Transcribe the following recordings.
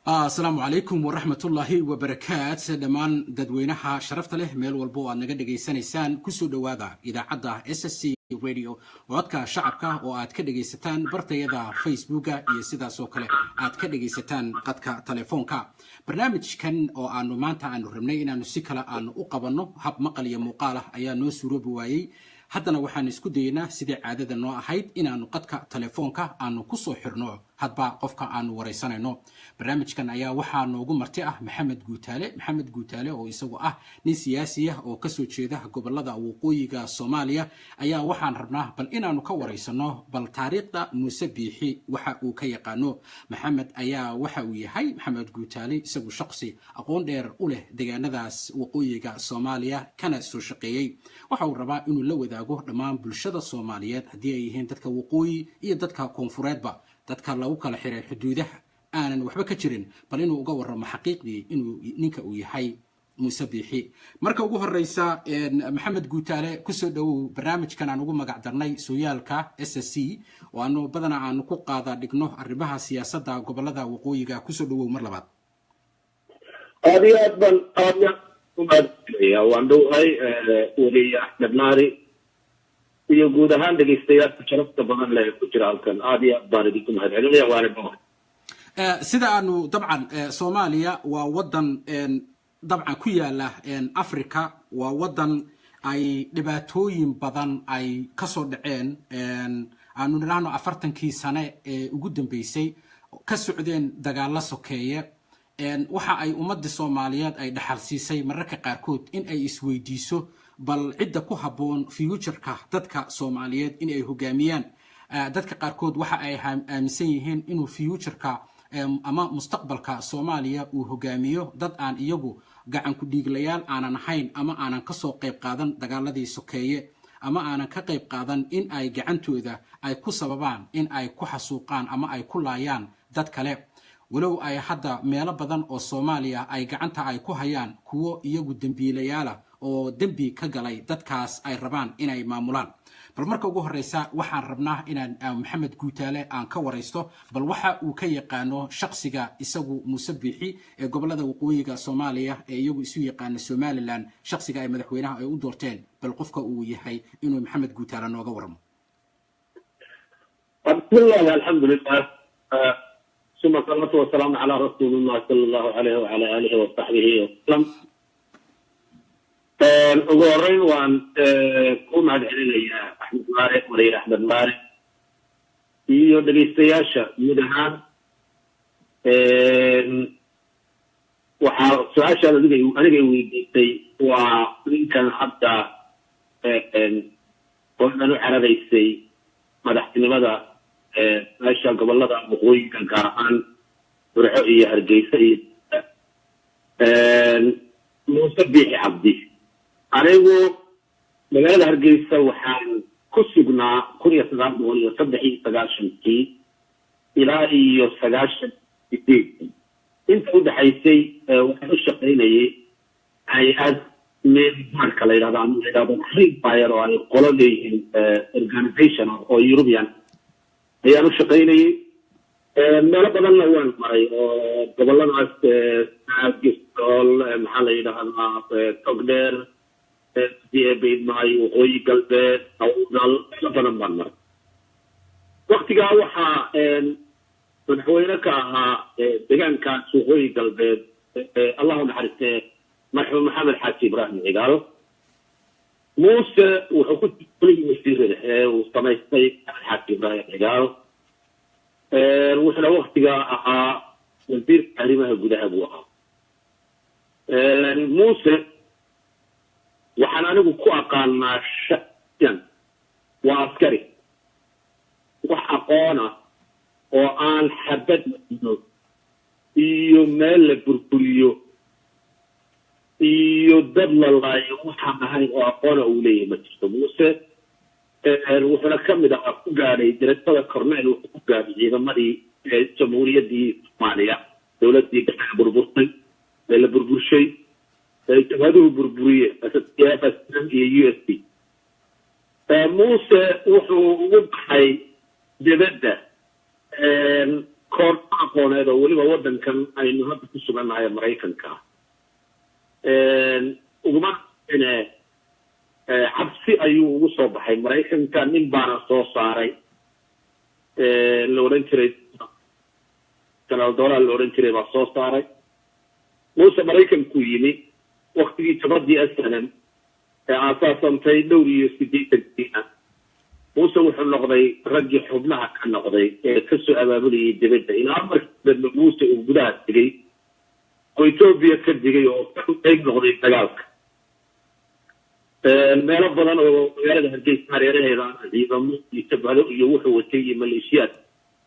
السلام عليكم ورحمة الله وبركاته دمان دادوينها شرفت له ميل والبو نغا دغيسانيسان كسو دوادا اذاعه SSC radio wadka shacabka oo aad ka dhageysataan bartayada Facebooka iyo sidaas oo kale aad ka dhageysataan qadka telefoonka barnaamijkan oo aanu maanta aanu rabnay inaanu si kala aanu u qabanno hab maqal iyo muuqaal ah ayaa noo suuroobi waayay haddana waxaan isku daynaa sidii caadada noo ahayd inaanu qadka telefoonka aanu ku soo xirno hadba qofka aanu wareysanayno barnaamijkan ayaa waxaa noogu marti ah maxamed guutaale oo isagu ah nin siyaasi ah oo ka soo jeeda gobolada waqooyiga Soomaaliya ayaa waxaan rabnaa bal inaanu ka wareysano bal taariikhda Muuse Biixi waxa uu ka yaqaano maxamed ayaa waxa uu yahay maxamed guutaale isagu shakhsi aqoon dheer u leh deegaanadaas waqooyiga Soomaaliya kana soo shaqeeyay waxa uu rabaa inuu la wadaago dhammaan bulshada Soomaaliyeed haddii ay yihiin dadka waqooyi iyo dadka koonfureedba dadka lagu kala xiray xuduudaha aanan waxba ka jirin bal inuu uga warramo xaqiiqdii inuu ninka uu yahay Muuse Biixi marka ugu horeysa maxamed guutaale ku soo dhawow barnaamijkan aan ugu magac darnay sooyaalka SSC oo aanu badana aan ku qaada dhigno arrimaha siyaasadda gobolada waqooyiga ku soo dhawow mar labaad aad waan dhowhay wariye Axmed Naari iyo guud ahaan dhageystayaasha sharafta badan leh ku jira halkan aad iyo aad baan idinku mahadcelinayaa waana dhowhay sida aanu dabcan Soomaaliya waa wadan dabcan ku yaala Afrika waa wadan ay dhibaatooyin badan ay ka soo dhaceen aanu niraahno 40kii sano ee ugu dambeysay ka socdeen dagaal sokeeye waxa ay ummadda Soomaaliyeed ay dhaxal siisay mararka qaarkood in ay isweydiiso bal cidda ku haboon future-ka dadka Soomaaliyeed in ay hogaamiyaan dadka qaarkood waxa ay aaminsan yihiin inuu future-ka ama mustaqbalka Soomaaliya uu hogaamiyo dad aan iyagu gacan ku dhiiglayaal aanan ahayn ama aanan ka soo qayb qaadan dagaaladii sokeeye ama aanan ka qayb qaadan in ay gacantooda ay ku sababaan in ay ku xasuuqaan ama ay ku laayaan dad kale walow ay hadda meelo badan oo Soomaaliya ay gacanta ay ku hayaan kuwo iyagu dambiilayaal oo dambi ka galay dadkaas ay rabaan inay maamulaan bal marka ugu horeysa waxaan rabnaa inaan maxamed guutaale aan ka wareysto bal waxa uu ka yaqaano shakhsiga isagu Muuse Biixi ee gobolada waqooyiga Soomaaliya ee iyagu isu yaqaan Somaliland shakhsiga ay madaxweynaha ay u doorteen bal qofka uu yahay inuu maxamed guutaale nooga waramo bismillah alhamdulillah ثم الصلاة والسلام على رسول الله صلى الله عليه وعلى آله وصحبه وسلم ugu horeyn waan ku mahadcelinayaa Axmed Naari wariye Axmed Naari iyo dhageystayaasha guud ahaan waxaa su-aasha aniga weydiisay waa ninkan hadda waxaan u caradaysay madaxtinimada meesha gobolada waqooyiga gaar ahaan Burco iyo Hargeysa iyo Muuse Biixi Cabdi anigu magaalada Hargeysa waxaan ku sugnaa 1993 ilaa iyo 98 inta u dhaxaysay waxaan u shaqaynayay hay'ad meelmarka la yiraahdo Free Fire oo ay qolo leeyihiin organization oo European ayaan u shaqaynayay meelo badanna waan maray oo goboladaas Gistol maxaa la yiraahdaa Togdheer بيدماي وقوي قلبه أوضل لبنا مرة وقتها وحى مدحوينك دجان كان سوقي قلبه اللهم حرسه مرحوم محمد حاتي إبراهيم عقال موسى وحكوت كل مستير وطميستي حاتي إبراهيم عقال وحنا وقتها وزير تعليمها جودها أبوها موسى waxaan anigu ku aqaanaa shaqan waa askari wax aqoona oo aan xabad iyo meel la burburiyo iyo dad la laayo waxaan ahayn oo aqoona uu leeyahay ma jirto Muuse wuxuuna ka mid ah ku gaaray directorada korneel wuxuu ku gaaray ciidamadii jamhuuriyaddii Soomaaliya dowladdii gacan burburtay la burburshay هذا بربرية أساسيات USP موسى وحي جبدة كورناب aqooneed oo weliba waddankan aynu hadda ku sugannahay maraykanka uguma cabsi ayuu ugu soo baxay maraykanka nin baana soo saaray la odhan jiray general dollar la odhan jiray baa soo saaray muuse maraykankuu yimi waktigii jabadii asnan ee aasaasantay dhowr iyo 80 muuse wuxuu noqday raggii xubnaha ka noqday ee ka soo abaabulayay dibadda ilaa markii dambe muuse uu gudaha tegey oo Ethiopia ka digay oo ka qayb noqday dagaalka meelo badan oo magaalada Hargeysa hareeraheeda ciidamo iyo tabalo iyo wuxuu watay maleeshiyaad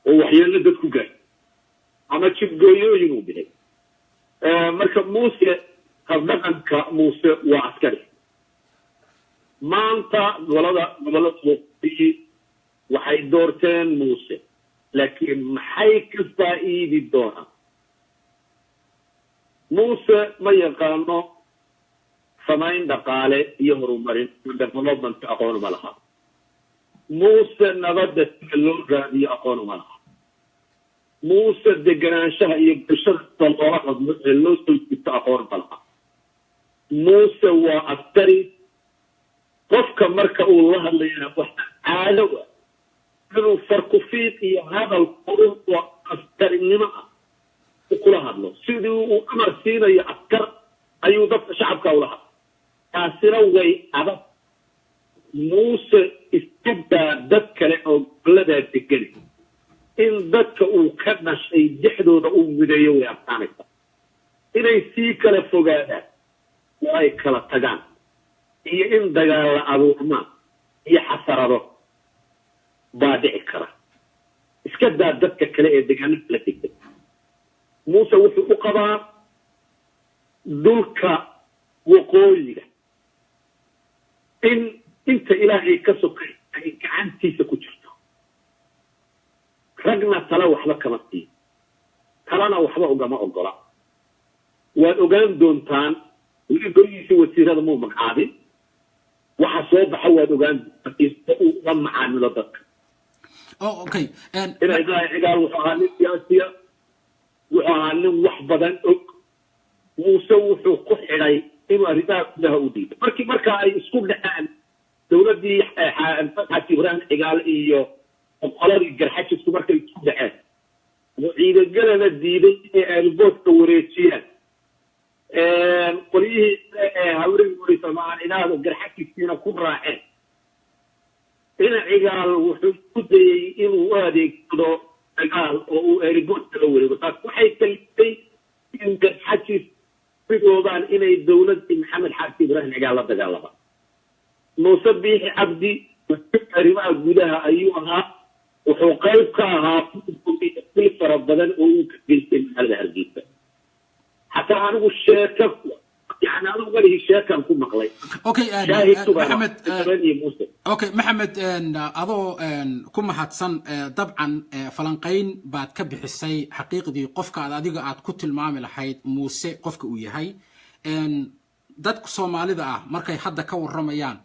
oo waxyeello dad ku gaaray ama jibgooyooyin uu dilay marka muuse habdhaqanka muuse waa askari maanta gobolada waxay doorteen muuse laakiin maxay ka faa'iidi doonaan muuse ma yaqaano samayn dhaqaale iyo horumarin development aqoon ma laha muuse nabadda sida loo raadiyo aqoon ma laha muuse deganaanshaha iyo bulshada loola hadlo ee loo soo jiito aqoon ma laha muuse waa askari qofka marka uu la hadlayana wax caado ah inuu farkufiid iyo hadal qurux oo askarinimo ah kula hadlo sidii uu amar siinayo askar ayuu dadka shacabka ula hadlo taasina way adag muuse istibdaa dad kale oo gobollada degan in dadka uu ka dhashay dhexdooda uu mideeyo way adkaanaysaa inay sii kala fogaadaan oo ay kala tagaan iyo in dagaal abuurmaan iyo xasarado baa dhici kara iska daa dadka kale ee deegaanada la degan muuse wuxuu u qabaa dhulka waqooyiga in inta ilaahay ka sokay ay gacantiisa ku jirto ragna tala waxba kama siiyo talana waxba ugama ogola waad ogaan doontaan weli golihiisa wasiirada muu magacaabin waxa soo baxa waad ogaan doontaan uu uga macaamilo dadka okay inay cigaal wuxuu ahaa nin siyaasiya wuxuu ahaa nin wax badan og muuse wuxuu ku xidhay inuu arrimaha gudaha u dhiibo markaa ay isku dhaceen dowladdii xaaji ibraahim cigaal iyo qoladii garxajisku markay isku dhaceen oo ciidagalana diiday inay airboodka wareejiyaan qolyihii hawrigi warisa maalinada garxajiskiina ku raaceen ina cigaal wuxuu ku dayey inuu u adeegsado dagaal oo uu airboodka la wareego taas waxay kaliftay in garxajis fidoodaan inay dowladdii maxamed xaaji ibraahim cigaal la dagaalamaan muuse biixi cabdi arrimaha gudaha ayuu ahaa wuxuu qayb ka ahaa bil fara badan oo uu ka geystay magaalada hargeysa xataa anigu sheeka يعني أنا أقول شيء كم مقلي. أوكي محمد أضو كم هاتسن طبعا فلانقين بعد كبح السي حقيقة دي قفك على ذيك عاد كتل معاملة حيد موسى قفك وياهي دتك صومالي ذا مركي حد كور رميان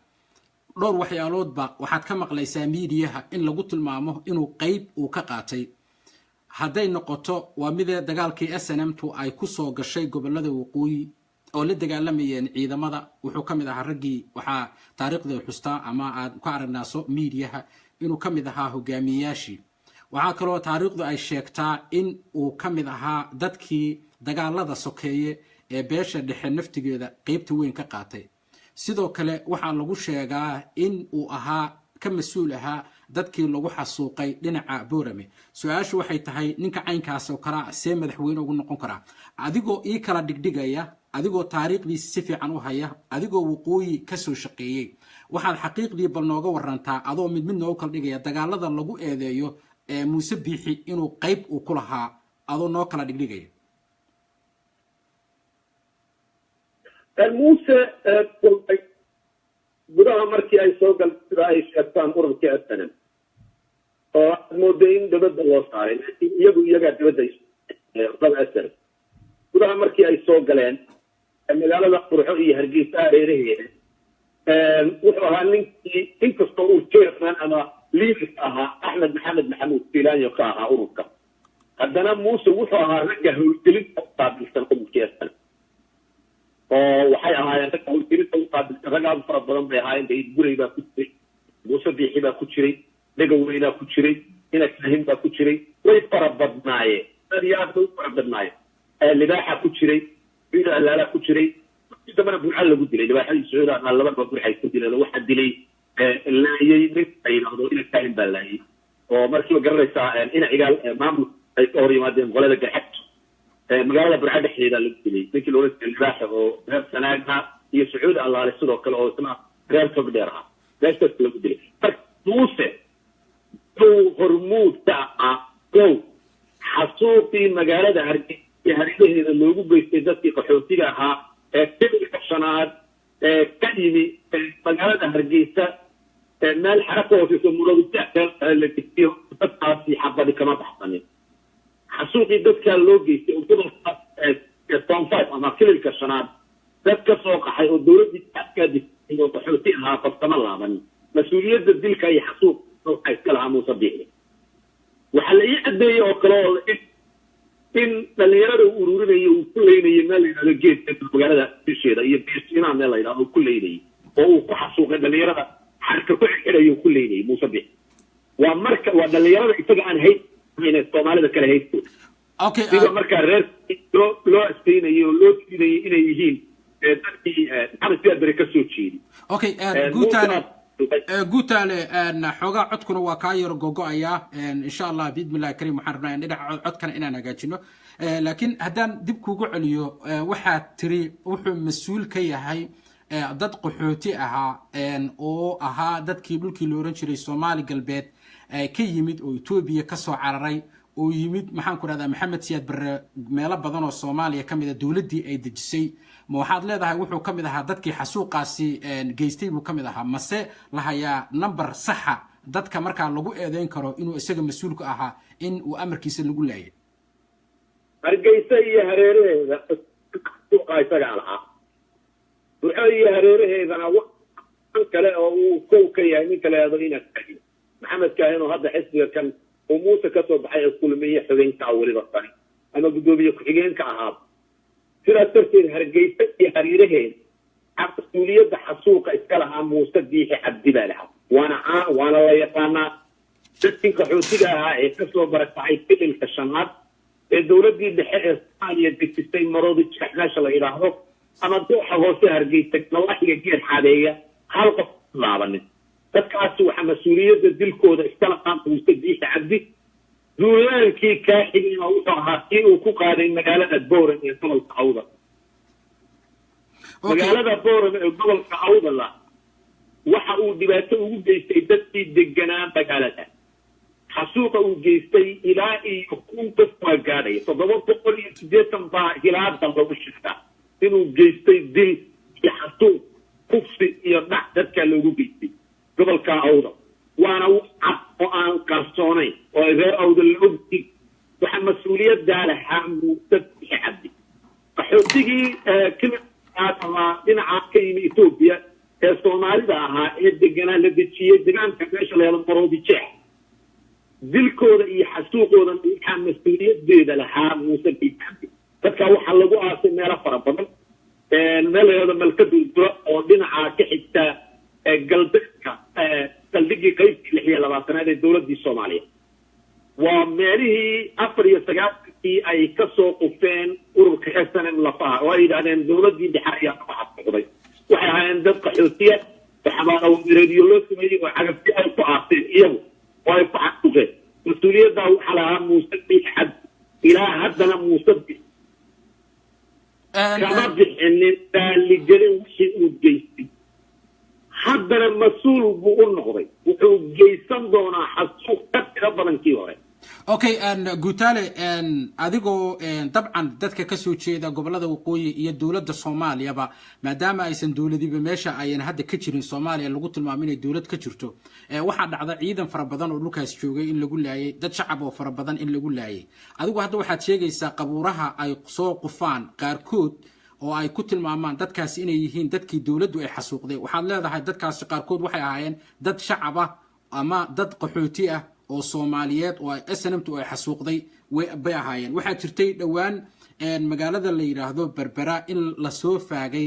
دور وحيالود با وحد كمقلي ساميديها إن لقط المعمه إنه قيب وكقاتي هذين نقطة ومذا دجالكي SNM أي كسو قشي قبل هذا وقوي oo la dagaalamayeen ciidamada wuxuu kamid ahaa ragii waxa taariikhda xustaa ama aad ku aragnaaso meediyaha inuu kamid ahaa hogaamiyaashii waxa kale oo taariikhdu ay sheegtaa in uu kamid ahaa dadkii dagaalada sokeeye ee beesha dhexe naftigeeda qaybta weyn ka qaatay sidoo kale waxa lagu sheegaa in uu ahaa ka mas'uul ahaa dadkii lagu xasuuqay dhinaca Boorame su'aashu waxay tahay ninka caynkaas oo kala see madaxweyne ugu noqon kara adigoo ii kala dhigdhigaya adigoo taariikhdii si fiican u haya adigoo waqooyi ka soo shaqeeyay waxaad xaqiiqdii bal nooga warantaa adoo mid noogu kala dhigaya dagaalada lagu eedeeyo ee Muuse Biixi inuu qayb u ku lahaa adoo noo kala dhigdhigaya Muuse gudaha markii ay soo galay ay sheegtaan ururkii SNM oo moodayn dibadda loo saaray iyaga dibadda SNM gudaha markii ay soo galeen magaalada Qurxo iyo Hargeysa hareeraheeda wuxuu ahaa ninkii inkastoo uu chairman ama leader ahaa Axmed Maxamed Maxamuud Filaanyo ka ahaa ururka haddana haddana muuse wuxuu ahaa ragga howlgelinta u qaabilsan umkeesan oo waxay ahaayeen ragga howlgelinta u qaabilsan rag aad fara badan bay ahaayeen dayid guray baa ku jiray muuse biixi baa ku jiray dhagaweynaa ku jiray ina kahin baa ku jiray way fara badnaayeen aad iyo aad bay u fara badnaayeen libaaxa ku jiray ciida allaalaa ku jiray dambana burca lagu dilay libaaxadii sacuuda labadaba burxay ku dileen waxaa dilay laayay nin ay yidhaahdo ina kahin baa laayay oo markiiba garanaysaa ina cigaal maamul ay ka hor yimaadeen qolada garxabto magaalada burca dhexdeeda lagu dilay ninkii loola jiray libaaxa oo reer sanaagna iyo sacuudi allaale sidoo kale oo isna reer togdheer ah meeshaas lagu dilay marka muuse uu hormuud ka ahaa kow xasuuqii magaalada hargeysa hareeraheeda loogu geystay dadkii qaxootiga ahaa كبيرة شناد كلمة مجالة هرجيسة مال حركة في سمورة التأثير التي فيه تبقى في حبة كما تحصني حسوقي ذاتك اللوجي وكل الصنفات أما كل الكشناد ذاتك سوق حي الدولة دي تأكد إنه تحوتيها فتمر لها مسؤولية ذلك أي حسوق سوق يسكلها مصبيحي وحلقية أدي أقرار in dhalinyarada uu ururinayay uu ku leynayay meel la yidhahdo geedka magaalada bisheeda iyo beesina meel la yidhahdo ku leynayay oo uu ku xasuuqay dhalinyarada xarka ku xidhayo ku leynayay muuse biixi waa marka waa dhalinyarada isaga aan haynin soomaalida kale haysto okay sida markaa reer loo asteynayay oo loo tiinayay inay yihiin dadkii maxamed siyaad bere ka soo jeedi okay guutaale xoogaa codkuna waa kaa yar gogo'aya insha allah biidmillahi kariim waxaan rabnaa in dhinaca codkana inaan hagaajino laakiin haddaan dib kuugu celiyo waxaad tiri wuxuu mas-uul ka yahay dad qaxooti ahaa oo ahaa dadkii dhulkii la oran jiray soomaali galbeed ka yimid oo etoobiya ka soo cararay oo yimid maxaan ku rahdaa maxamed siyaad barre meelo badan oo soomaaliya ka mid a dowladdii ay dejisay ma waxaad leedahay wuxuu ka mid ahaa dadkii xasuuqaasi geystay buu ka mid ahaa mase lahayaa number saxa dadka markaa lagu eedeyn karo inuu isaga mas-uulka ahaa in uu amarkiisa lagu laayay hargeysa iyo hareeraheeda xasuuqa isagaa lahaa burco iyo hareeraheedana an kale oo uu kow ka yahay nin kale eedo ina kahin maxamed kaahin oo hadda xisbiga kan uu muuse ka soo baxay kulmiye xubinka weliba tani ama guddoomiye ku-xigeenka ahaa sidaas darteed hargeysa iyo hareeraheeda mas-uuliyadda xasuuqa iska lahaa muuse biixi cabdi baa lahaa waana la yaqaanaa dadkii qaxootiga ahaa ee kasoo barakacay filimka shanaad ee dowladdii dhexe ee soomaaliya dejisay maroodi jikax meesha la yidhaahdo ama dooxa hoose hargeysa nawaxiga geed xadeeya hal qof laabanin dadkaasi waxaa mas-uuliyadda dilkooda iska lahaa muuse biixi cabdi duulaankii kaa xigayna wuxuu ahaa kii uu ku qaaday magaalada boran ee gobolka awdal magaalada boran ee gobolka awdala waxa uu dhibaato ugu geystay dadkii deganaa magaalada xasuuqa uu geystay ilaa iyo kun qof waa gaadhaya 780 baa hilaadan lagu shigtaa inuu geystay dil iyo xasuuq kufsi iyo dhac dadka loogu geystay gobolka awdal waana cad oo aan qarsoonayn oo reer awdal la ogtay waxa mas-uuliyaddaa lahaa muuse biixi cabdi qaxootigii ama dhinaca ka yimi etoobiya ee soomaalida ahaa ee deganaa la dejiyey degaanka meesha la yahdo maroodi jeex dilkooda iyo xasuuqooda waxaa mas-uuliyadeeda lahaa muuse biixi cabdi dadkaa waxaa lagu aasay meelo fara badan meel la yahdo malka duldura oo dhinaca ka xigta galbeedka saldhigii qaybtii 26aad ee dowladdii soomaaliya waa meelihii 94 ay ka soo qufeen ururka SNM lafaha oo ay yidhaahdeen dowladdii dhexe ayaa ka xasuuqday waxay ahaayeen dad qaxootiya waxaana wasiiradiyo loo sameeyey oo cagabti ay ku aaseen iyagu oo ay ku xasuuqeen mas-uuliyaddaa waxaa lahaa muuse biixi cabdi ilaa haddana muuse biixi kama bixinin raaligelin wixii uu geystay haddana mas-uul buu u noqday wuxuu geysan doonaa xasuuq ka tiro badankii hore okay guutaale adigoo dabcan dadka ka soo jeeda gobolada waqooyi iyo dowladda soomaaliyaba maadaama aysan dowladiba meesha ayan hadda ka jirin soomaaliya lagu tilmaamo inay dowlad ka jirto waxaa dhacda ciidan fara badan oo dhulkaas joogay in lagu laayay dad shacab oo fara badan in lagu laayay adigu hadda waxaad sheegaysaa qabuuraha ay soo qufaan qaarkood oo ay ku tilmaamaan dadkaasi inay yihiin dadkii dowladdu ay xasuuqday waxaad leedahay dadkaasi qaarkood waxay ahaayeen dad shacab ah ama dad qaxooti ah oo Soomaaliyeed oo SNMtu ay xasuuqday way ahaayeen waxa jirtay dhawaan magaalada la yiraahdo Berbera in la soo faagay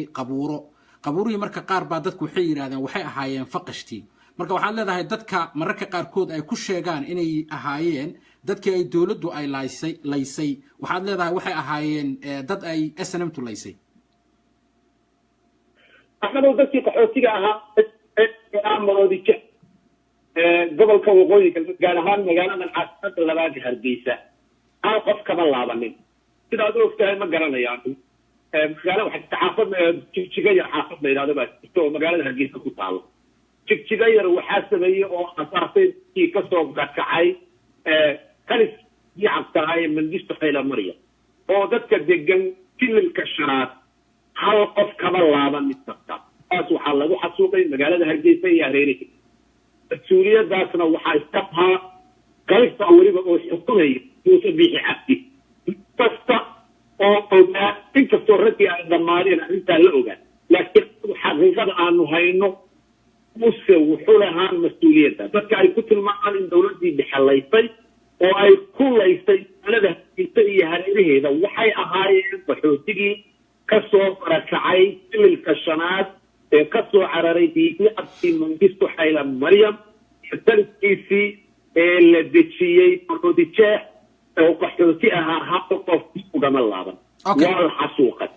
qabuurihii marka qaar baa dadku waxay yiraahdeen waxay ahaayeen faqashtii marka waxaad leedahay dadka mararka qaarkood ay ku sheegaan inay ahaayeen dadkii ay dawladdu ay laysay waxaad leedahay waxay ahaayeen dad ay SNMtu laysay axmedow dadkii qaxootiga ahaa aamaroodija gobolka waqooyiga gaar ahaan magaalada caasimada labaad Hargeysa aan qof kama laabanin sidaad u ogtahay ma garanayaan magaalo waxay xaafad jigjiga yar xaafad la yiraahdo baa jirto oo magaalada Hargeysa ku taalo jigjiga yar waxaa sameeyay oo asaasay ka soo gakacay kalis yacabtahay Mangisto Haile Mariam oo dadka degan kililka shanaad hal qof kama laabanin sabta taas waxaa lagu xasuuqay magaalada Hargeysa iyo hareerihi mas-uuliyadaasna waxaa istahaa qaybta weliba oo xukumaya Muuse Biixi Cabdi kasta oo ogaa inkastoo raggii ay dhammaadeen arrintaa la ogaa laakiin xaqiiqada aanu hayno Muuse wuxuu lahaa mas-uuliyadda dadka ay ku tilmaamaan in dawladdii dhexalaysay oo ay ku laysay magaalada Hargeysa iyo hareeraheeda waxay ahaayeen qaxootigii ka soo barakacay kililka shanaad ee ka soo cararay Biixi Cabdi Mangisto Haile Mariam xilkiisii ee la dejiyay Muqdisho oo qaxooti ahaa hal qof ugama laaban waa xasuuqay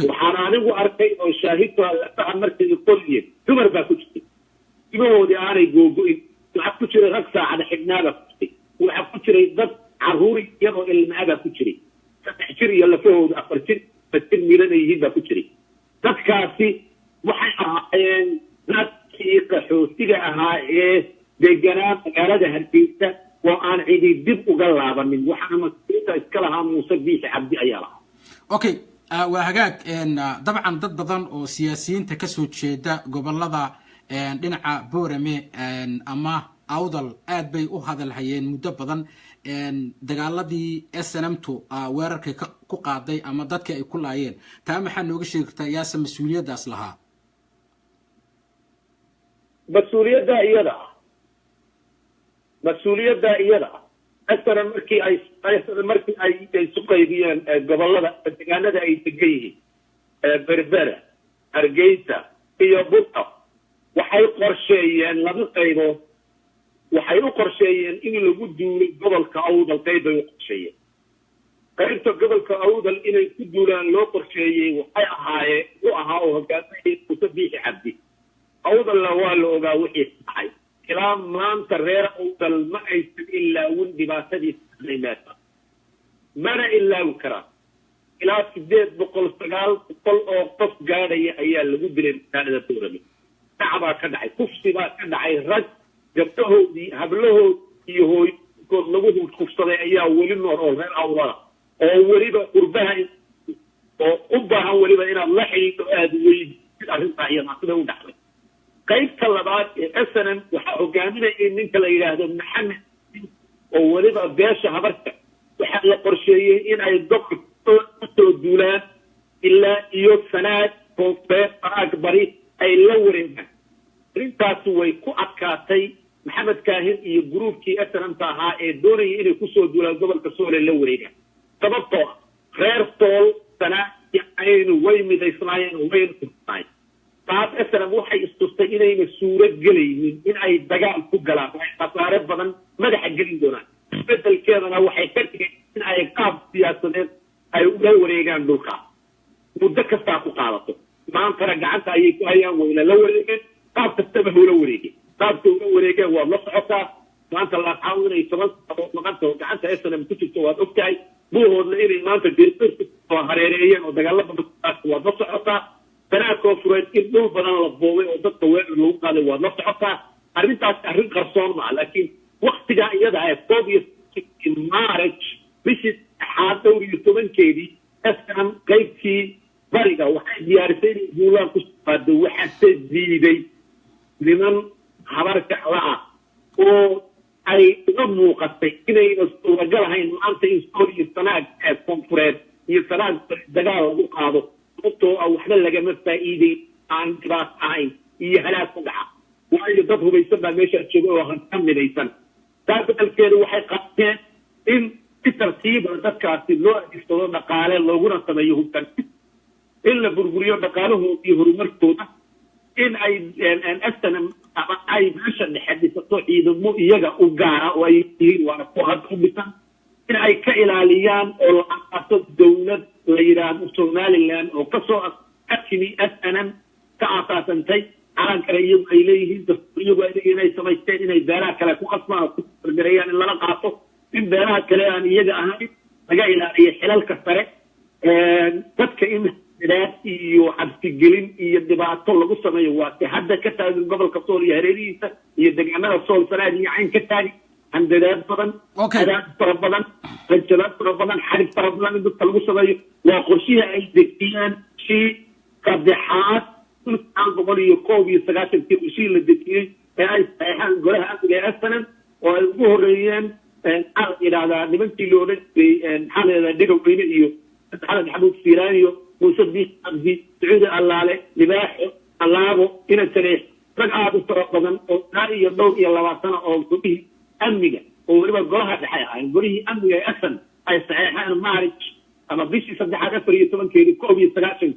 waxaan anigu arkay oo shaahidka la markii qoliyay dumar baa ku jirtay imahoodii aanay googo'in waxaa ku jiray rag saacada xignaada ku jirtay waxaa ku jiray dad caruur iyadoo ilmaada ku jiray saddex jir iyo lafahooda afar jir badin miiran yihiin baa ku jiray dadkaasi waxay ahaayeen dadkii qaxootiga ahaa ee deganaa magaalada Hargeysa oo aan cidi dib uga laabanin waxaana mas'uuliyadda iska lahaa Muuse Biixi Cabdi ayaa lahaa okay waa hagaag dabcan dad badan oo siyaasiyiinta ka soo jeeda gobolada dhinaca Boorame ama Awdal aad bay u hadalhayeen muddo badan dagaaladii SNMtu weerarkay ku qaaday ama dadkii ay ku laayeen taa maxaa nooga sheegi kartaa yaasa mas'uuliyadaas lahaa مسؤولية إياها أكثر مركي أي سقيبيان قبل كان هذا أي تجيه بربرة أرجيتا هي بطة وحيقر شيئا لم يقيمه وحيقر شيئا إن لجود قبل كعود القيد يقر شيئا قريبته قبل كعود إن يكدوا لان لوقر شيئا وحيقها وأها كان يتبيه عبدي عود اللوال وقا وحي حي كلام ما انترير أوصل ما أيسن إلا وندي ما سدي سليمات ما إلا وكرا إلى سديت بقول استقال بقول أوقف قادة أيها اللي قد لهم كان هذا تورمي تعبا كدعي كفصي با كدعي رج جبته دي هبله يهوي كود لغوه كفصي أيها ولي النور غير أولا أو وليبا قربها أو قبها وليبا إلى الله حيث آدوي الأرض أيها ما كده ودعوي قيب طلبات SNM وحقامنا إن أنت لا يلاهد محمد ووليبا بياشا هبرتا وحق قرشيين إن أي الدكتور الدولان إلا إيوت سنات كونفير أكبري أي لورينها رنتاسو ويكو أكاتي محمد كاهن إيو جروب كي SNM تاها دوني إني كسو الدولان قبل كسول اللورينها تبطوها غير طول سنة يعني وين مدى إسرائيل وين إسرائيل بعد أسرع وحي استستينين السورة قليلين إن أي دقاء الفقلاء وحي خسارة بدن مدح قليل دونا بدل كذا وحي كتك إن أي قاب سياسة أي لوريغان دوكا مدكة ساقو قالته ما أنت رجعت أيكو أيام وإلى لوريغان قاب تستبه لوريغان قاب لوريغان والله صحتا ما أنت الله تعاون يتمنى مقامته وقعت أسرع من كتب تواد أبتعي بوهو لإيري ما أنت ديرتر وهريريين ودقال الله والله صحتا تناك وفرات إنه بدن لبوي وضد طويل اللي قال هو نفس حتى أرنت أرنت قصور مع لكن وقت جاء يدها طوبي مارج مش حاطه ويتمن كذي أسكن كيفي بريقة واحد يارسين يقولون كسباد واحد زيدي لمن خبرك على أو أي نمو قصي إنه ينصور جلها إن أنت ينصور يستناك كونفرات يستناك دجال وقاضو أو حنا لقى مفايدي عن كراس عين يهلاك وقع وأي ضبه بيسمى ماشي أشجوه وهنكمل يسن taasbalkeedu waxay qabteen in si tartiiba dadkaasi loo adeegsado dhaqaale looguna sameeyo hubkan in la burburiyo dhaqaalahooda iyo horumarkooda in ay SNM ama ay meesha dhexe dhisato ciidamo iyaga u gaara oo ay yihiin waana ku hadda u dhisan in ay ka ilaaliyaan oo la aqaaso dowlad la yidhaahdo Somaliland oo kasoo akimi SNM ka asaasantay calankana iyagu ay leeyihiin iyagu ay leeyihiin inay samaysteen inay beelaha kale ku qasbaan oo ku fargareeyaan in lala qaato in beelaha kale aan iyaga ahayn laga ilaaliyo xilalka sare dadka in iyo cabsigelin iyo dhibaato lagu sameeyo waa hadda ka taagan gobolka Sool iyo hareerihiisa iyo deegaanada Sool Sanaag iyo Cayn ka taagan handadaad badan hadaad fara badan rajalaad fara badan xarig fara badan dadka lagu sameeyo waa qorshihi ay dejiyaan si saddexaad aan gobol iyo koob iyo 90 qorshihi la dejiyay ee ay saxaan golaha amniga ee SNM oo ay ugu horeeyeen aan ilaada nimankii loo dhigay xalada dhigoweyne iyo xalad xabuud fiiraaniyo وسبيح أبدي تعود اللالة لباح اللابو إلى التاريخ رجع بالطرقان أو ناري يضوء إلى لواسنا أو قريه أمنية ولما قرها الحياة قريه أمنية أحسن أي صحيح أنا ما أعرف أما بيش يصدق حاجة فريق طبعا كذي كوبي يستقعد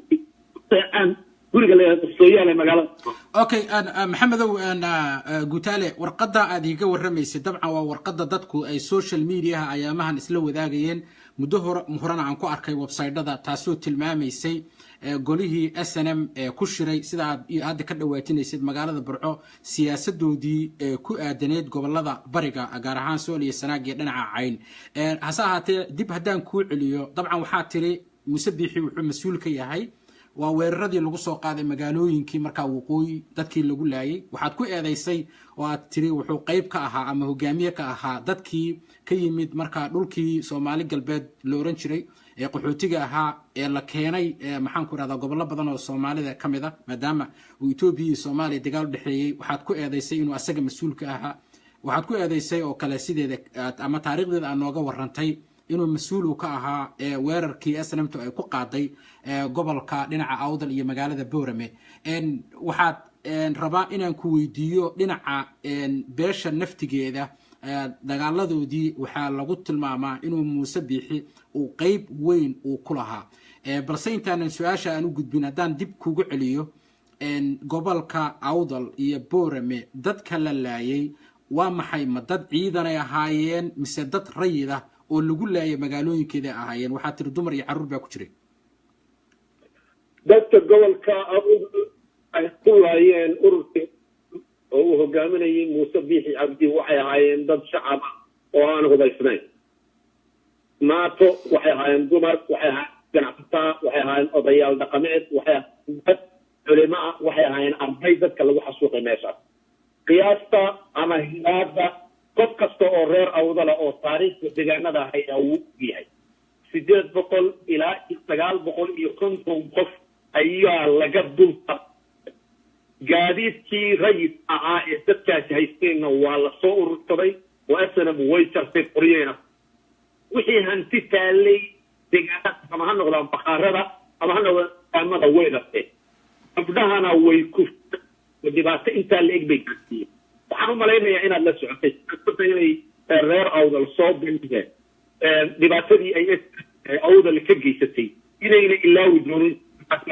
أن قولك الصوية لما قال أوكي أنا محمد أنا قلت له ورقدة هذه جو الرميس طبعا ورقدة ضدكو أي سوشيال ميديا أيامها نسلو ذاقين مدهور مهرنا عن كواركي ويب سايت هذا تاسو تلماميسي قوليه SNM كشري سيدا هذا كدواتين سيد مقالة برعو سياسة دودي كو آدنيد قبل هذا برقة أقارهان سولي السناقي لنا عين هساها ديب هدان كو عليو طبعا وحاتري مسبيحي ومسؤول كي هاي وweeraradii lagu soo qaaday magaalooyinkii markaa waqooyi dadkii lagu laayay waxaad ku eedeysay oo aad tiri wuxuu qayb ka ahaa ama hogaamiye ka ahaa dadkii ka yimid markaa dhulkii Soomaali galbeed la oran jiray ee qaxootiga ahaa ee la keenay maxaan ku raada gobollo badan oo Soomaalida kamid ah maadaama uu Itoobiya iyo Soomaaliya dagaal dhaxeeyay waxaad ku eedeysay inuu asaga mas'uul ka ahaa waxaad ku eedeysay oo kale sideeda ama taariikhdeeda aan nooga warrantay inuu mas'uul ka ahaa weerarkii SNM ay ku qaaday gobolka dhinaca Awdal iyo magaalada Boorame waxaad rabaa inaan ku weydiiyo dhinaca beesha naftigeeda dagaaladoodii waxaa lagu tilmaamaa inuu Muuse Biixi uu qayb weyn uu ku lahaa balse intaan su'aasha aan u gudbin hadaan dib kugu celiyo gobolka Awdal iyo Boorame dadka la laayay waa maxay ma dad ciidan ay ahaayeen mise dad rayid ah oo lagu laayay magaalooyinkeeda ahaayeen waxa tir dumar iyo caruur baa ku jiray dadka gobolka ay ku laayeen ururka oo hogaaminayay Muuse Biixi Cabdi waxay ahaayeen dad shacab oo aan hubaysnayn maato waxay ahaayeen dumar waxay ahaayeen ganacsataa waxay ahaayeen odayaal dhaqameed waxay ahaayeen culimaa waxay ahaayeen arday dadka lagu xasuuqay meesha qiyaasta ama hilaada qof kasta oo reer Awdal oo taariikhda deegaanada ayaa uu yahay 800 ilaa 950 qof ayaa laga dulta gaadiidkii rayid ahaa ee dadkaasi haysteenna waa la soo urursaday oo SNM way jartay qoryeena wixii hanti taalay deegaanada ama ha noqdaan bakhaarada ama ha noqdaan weydarte abdahana way ku dhibaato inta la egbay waxaan u malaynayaa inaad la socotay inay reer Awdal soo bandhigeen dhibaatadii ay Awdal ka geysatay inayna ilaawi doonin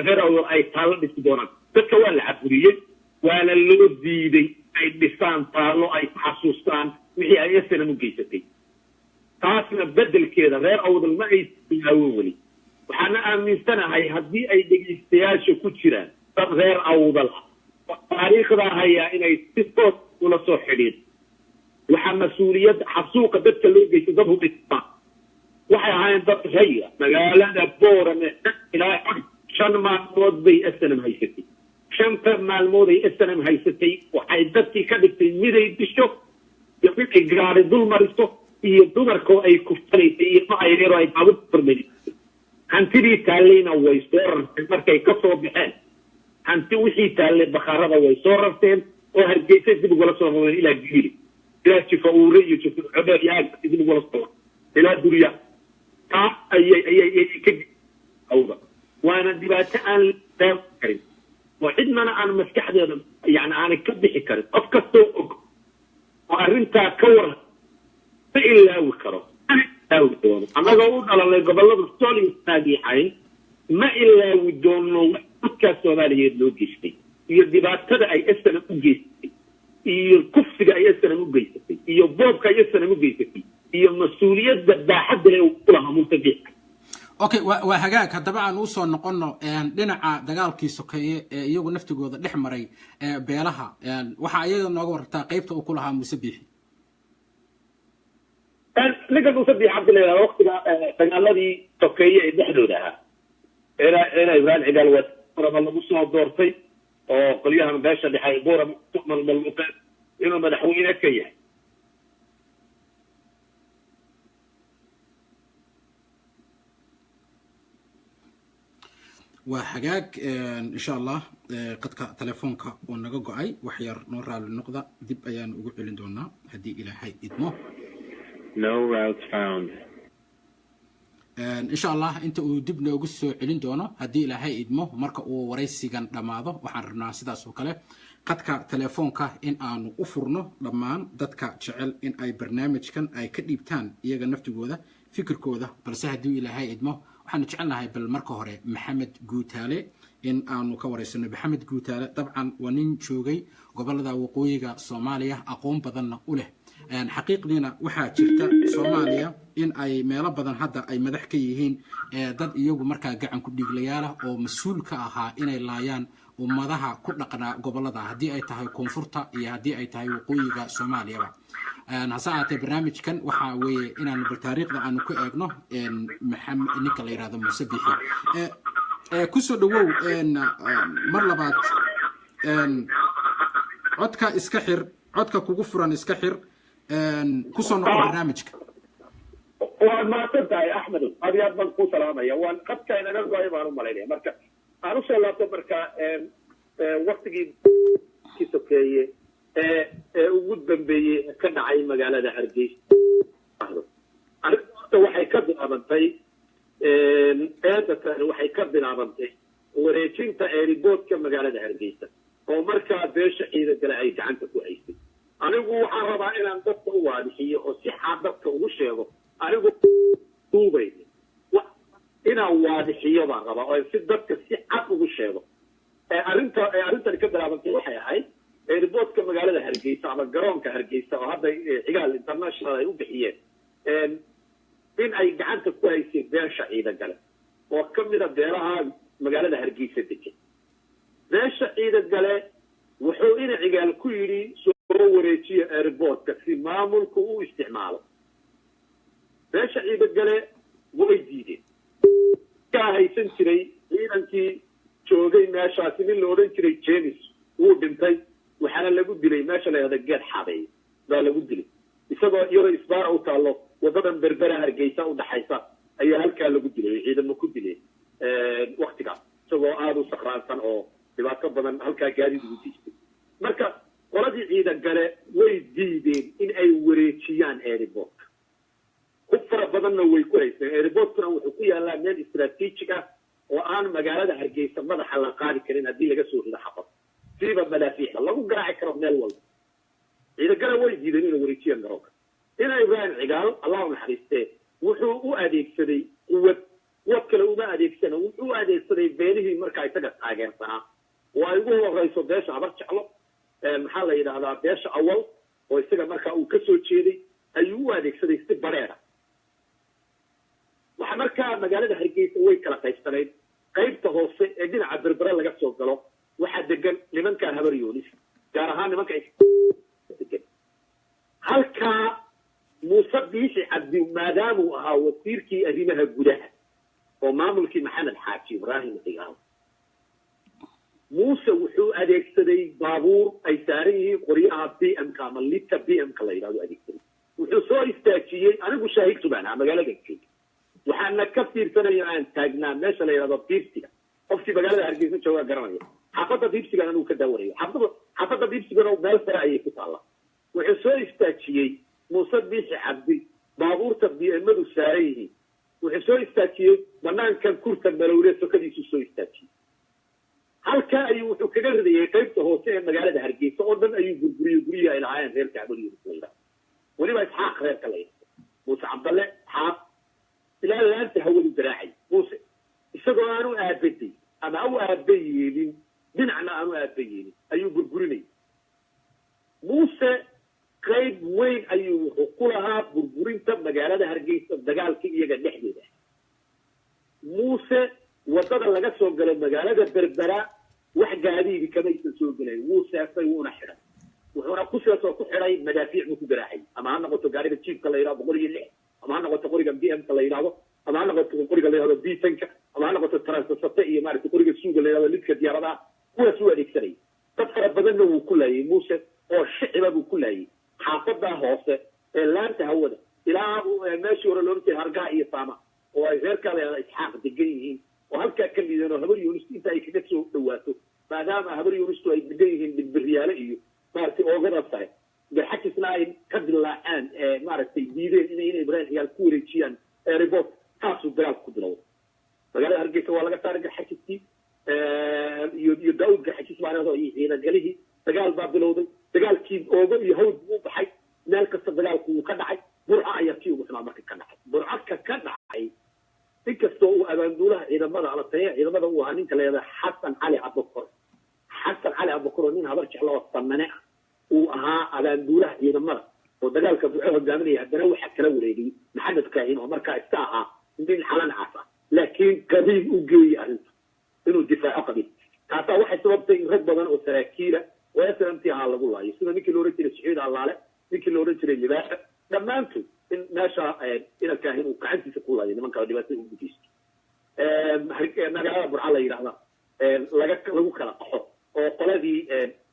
reer Awdal ay taalo dhisi doonaan dadka waa la caburiyay waana loo diiday ay dhisaan taalo ay xasuustaan wixii ay SNM u geysatay taasna bedelkeeda reer Awdal ma ay ilaawi wali waxaana aaminsanahay haddii ay dhegeystayaasha ku jiraan dad reer Awdal taariikhda haya inay si toos ula soo xidhiid waxa mas'uuliyad xasuuqa dadka loo geystay dad hubista waxay ahaayeen dad rayid magaalada Boorame ilaa 5 maalmood bay SNM haysatay 5 maalmood ay SNM haysatay waxay dadkii ka dhigtay miday disho iyo midkay gaari dul mariso iyo dumarka ay ku falaysay iyo ay reero ay baabud farmeeyay hantidii taaleyna way soo rartay markay ka soo baxeen hanti wixii taalay bakhaarada way soo rarteen oo hargeysa dib uga soo noqdeen ilaa Gibili ilaa Jifaure iyo Jifaure yaag dib uga soo ilaa Duriya ta ay ka awda وانا دبات ان داو كريم وعندنا انا مسكحده يعني انا كبخي كريم افكستو وارنتا كور ilaawi karo ilaawi doono annagoo u dhalanay gobollada sool iyo saagiixayn ma ilaawi doono dadkaa soomaaliyeed loo geystay iyo dhibaatada ay SNM u geystay iyo kufsiga ay SNM u geysatay iyo boobka ay SNM u geysatay iyo mas-uuliyadda baaxadda leh uu lahaa Musabiix. Okay, waa hagaag haddaba aan u soo noqono dhinaca dagaalkii sokeeye ee iyagu naftigooda dhex maray beelaha waxa ayaga nooga wartaa qaybta uu ku lahaa Musabiix. ninka Musabiix Cabdillaah waqtiga dagaaladii sokeeye ee dhexdooda ahaa Ibrahim Cigaal waa lagu soo doortay oo qolyahan beesha dhexay boora malmaluuqeen inuu madaxweyne ka yahay وحاجاك إن شاء الله قد تلفونك ونجا جاي وحير نور على النقطة دب أيان وقول لنا هدي إلى هاي إدمه. No routes found. إن شاء الله أنت ودبنا وقصوا علين دونا هدي إلى هاي إدمه مركا ورئيسي كان لماذا وحرنا سيدا سوكله قد تلفونك إن أنا أفرنا لما دتك شعل إن أي برنامج كان أي كديبتان يجا نفتي جوده فكر كوده بس هدي إلى هاي إدمه waxaan jecelnahay bal marka hore Maxamed Guutaale in aanu ka wareysano Maxamed Guutaale dabcan waa nin joogay gobolada waqooyiga Soomaaliya aqoon badan u leh xaqiiqdiina waxa jirta Soomaaliya in ay meelo badan hadda ay madax ka yihiin dad iyagu marka gacan ku dhiglayaal oo mas'uul ka ahaa inay laayaan ummadaha ku dhaqana gobolada hadii ay tahay koonfurta iyo hadii ay tahay waqooyiga Soomaaliya نصاعة برنامج كان وحاوي إن أنا بالتاريخ أنا كأجنه إن محمد نيكلا يراد مسبيحي كسر دو إن مرة بعد إن عدك إسكحر عدك كوفران إسكحر إن كسر نوع برنامج وما تبدأ يا أحمد هذه أضمن قوة العامية وأن قد كان نرجع يبغى ملايين مركا أنا شاء الله تبركا وقت كيسوكية ugu dambeeyay ka dhacay magaalada Hargeysa arrinta waxay ka bilaabantay waxay ka bilaabantay wareejinta airport-ka magaalada Hargeysa oo markaa beesha ciidamada ay gacanta ku haysay anigu waxaan rabaa inaan dadka u waadixiyo oo si xaadabka ugu sheego anigu duubay inaan waadixiyo baan rabaa oo si dadka si cad ugu sheego arrintan ka bilaabantay waxay ahayd airport-ka magaalada Hargeysa ama garoonka Hargeysa oo hadda Cigaal International ay u bixiyeen in ay gacanta ku haysay beesha ciidamada oo kamid ah beelaha magaalada Hargeysa degan beesha ciidamada wuxuu in Cigaal ku yiri soo wareejiyo airport-ka si maamulku u isticmaalo beesha ciidamada way diideen ka haysan jiray ciidankii joogay meeshaasi nin la oran jiray James uu dhintay waxaana lagu dilay meesha la yiraahdo geed xaday baa lagu dilay isagoo yaro isbaar u taalo wadadan berbera Hargeysa u dhaxaysa ayaa halkaa lagu dilay ciidamo ku dilay waqtiga isagoo aad u saqraansan oo dhibaato badan halkaa gaadiid ugu diistay marka qoladii ciidamada way diideen in ay wareejiyaan airport ku fara badanna way ku haysteen airport-kuna wuxuu ku yaalaa meel istiraatiijig ah oo aan magaalada Hargeysa madaxa la qaadi karin haddii laga soo rido xabad سيبا ملافيح الله قرأ كرم نال والله إذا قال ولد يدنين وريتيان دروك إنا إبراهيم عقال الله نحرسته وحو أديك سدي وكلوا ما أديك سنة وحو أديك سدي بينه مركاي تقص عاقين سنة ويقول هو رئيس الداش عبرت شعله محل إذا هذا داش أول ويستقى مركا وكسو تشيدي أيوه أديك سدي ستي بريرة وحمركا مقالة هرقيس ويكلا قيستنين قيب تغوصي إدين عبر برا لقى سوق قلو waxaa degan nimankan habar yoonis gaar ahaan nimanka degan halkaa Muuse Biixi Cabdi maadaama uu ahaa wasiirkii arrimaha gudaha oo maamulkii Maxamed Xaaji Ibraahim Cigaal Muuse wuxuu adeegsaday baabuur ay saaran yihiin qoryaha BM-ka ama lidka BM-ka la yiraahdo adeegsaday wuxuu soo istaajiyey anigu shaahidtu baan ahaa magaalada joogay waxaana ka fiirsanaya aan taagnaa meesha la yiraahdo Biirtiga qofkii magaalada Hargeysa jooga garanaya xafada Biirtiga anuu ka daawarayo xafada Biirtiga oo meel sare ayay ku taala wuxuu soo istaajiyey Muuse Biixi Cabdi baabuurta BM-du saaran yihiin wuxuu soo istaajiyey banaankan kurta balowle sokadiisu soo istaajiyey halka ayuu wuxuu kaga ridayay qaybta hoose ee magaalada Hargeysa oo dhan ayuu gurguriyo guriga ay lahaayeen reerka Cabdi waliba Isxaaq reerka la yiraahdo muuse cabdalle xaaf ilaa laanta hawadu garaacay muuse isagoo aanu aabaday ama u aaba yeelin dhinacna aanu aaba yeelin ayuu burburinayay muuse qayb weyn ayuu wuxuu ku lahaa burburinta magaalada hargeysa dagaalkii iyaga dhexdeeda muuse wadada laga soo galo magaalada berbera wax gaadiidi kamaysan soo gelayn wuu seefay wuuna xidhay wuxuuna ku seesoo ku xidhay madaafiic buu ku garaacay ama ha noqoto gaariga jiifka la yidhahdo 106 ama ha noqoto qoriga BM-ka la yidhahdo ama ha noqoto qoriga la yidhahdo B-10-ka ama ha noqoto transasate iyo maaragtay qoriga suuga la yidhahdo lidka diyaaradaha kuwaas u adeegsanay dad fara badanna wuu ku laayay muuse oo shiciba buu ku laayay xaafada hoose ee laanta hawada ilaa meeshii hore looga jeeday hargaha iyo saama oo ay reerkaada isxaaq degan yihiin oo halkaa ka liideen oo habar yuunus inta ay kaga soo dhawaato maadaama habar yuunistu ay degan yihiin dhibiryaale iyo maaragtay oogada sare garxajisna ay ka dilaacaan maaragtay diideen inay ibrahim ciyaal ku wareejiyaan report taasuu dagaalku ku bilowday magaalada hargeysa waa laga saaray garxajiskii iyo daawud garxajis baanado iyo ciidangalihii dagaal baa bilowday dagaalkii oogo iyo hawd buu baxay meel kasta dagaalku wuu ka dhacay burca ayaa kii ugu xumaa marka ka dhacay burcadka ka dhacay inkastoo uu abaanduulaha ciidamada ama taya ciidamada uu ahaa ninka la yidhahda xasan cali abukor oo nin habar jeclo oo samane ah uu ahaa abaanduulaha ciidamada oo dagaalka buuxo hogaaminaya haddana waxaa kala wareegay maxamed kaahin oo markaa iska ahaa nin xalan caas ah laakiin qabiil u geeyey arrinta inuu difaaco qabiil taasaa waxay sababtay in rag badan oo saraakiila oo SNMT ahaa lagu laayo sida ninkii la oran jiray saciid allaale ninkii la oran jiray libaaxa dhammaantood in meesha ina kaahin uu gacantiisa ku laayo nimanka dhibaatada u gudaysto magaalada burca la yidhaahda lagu kala qaxo oo qoladii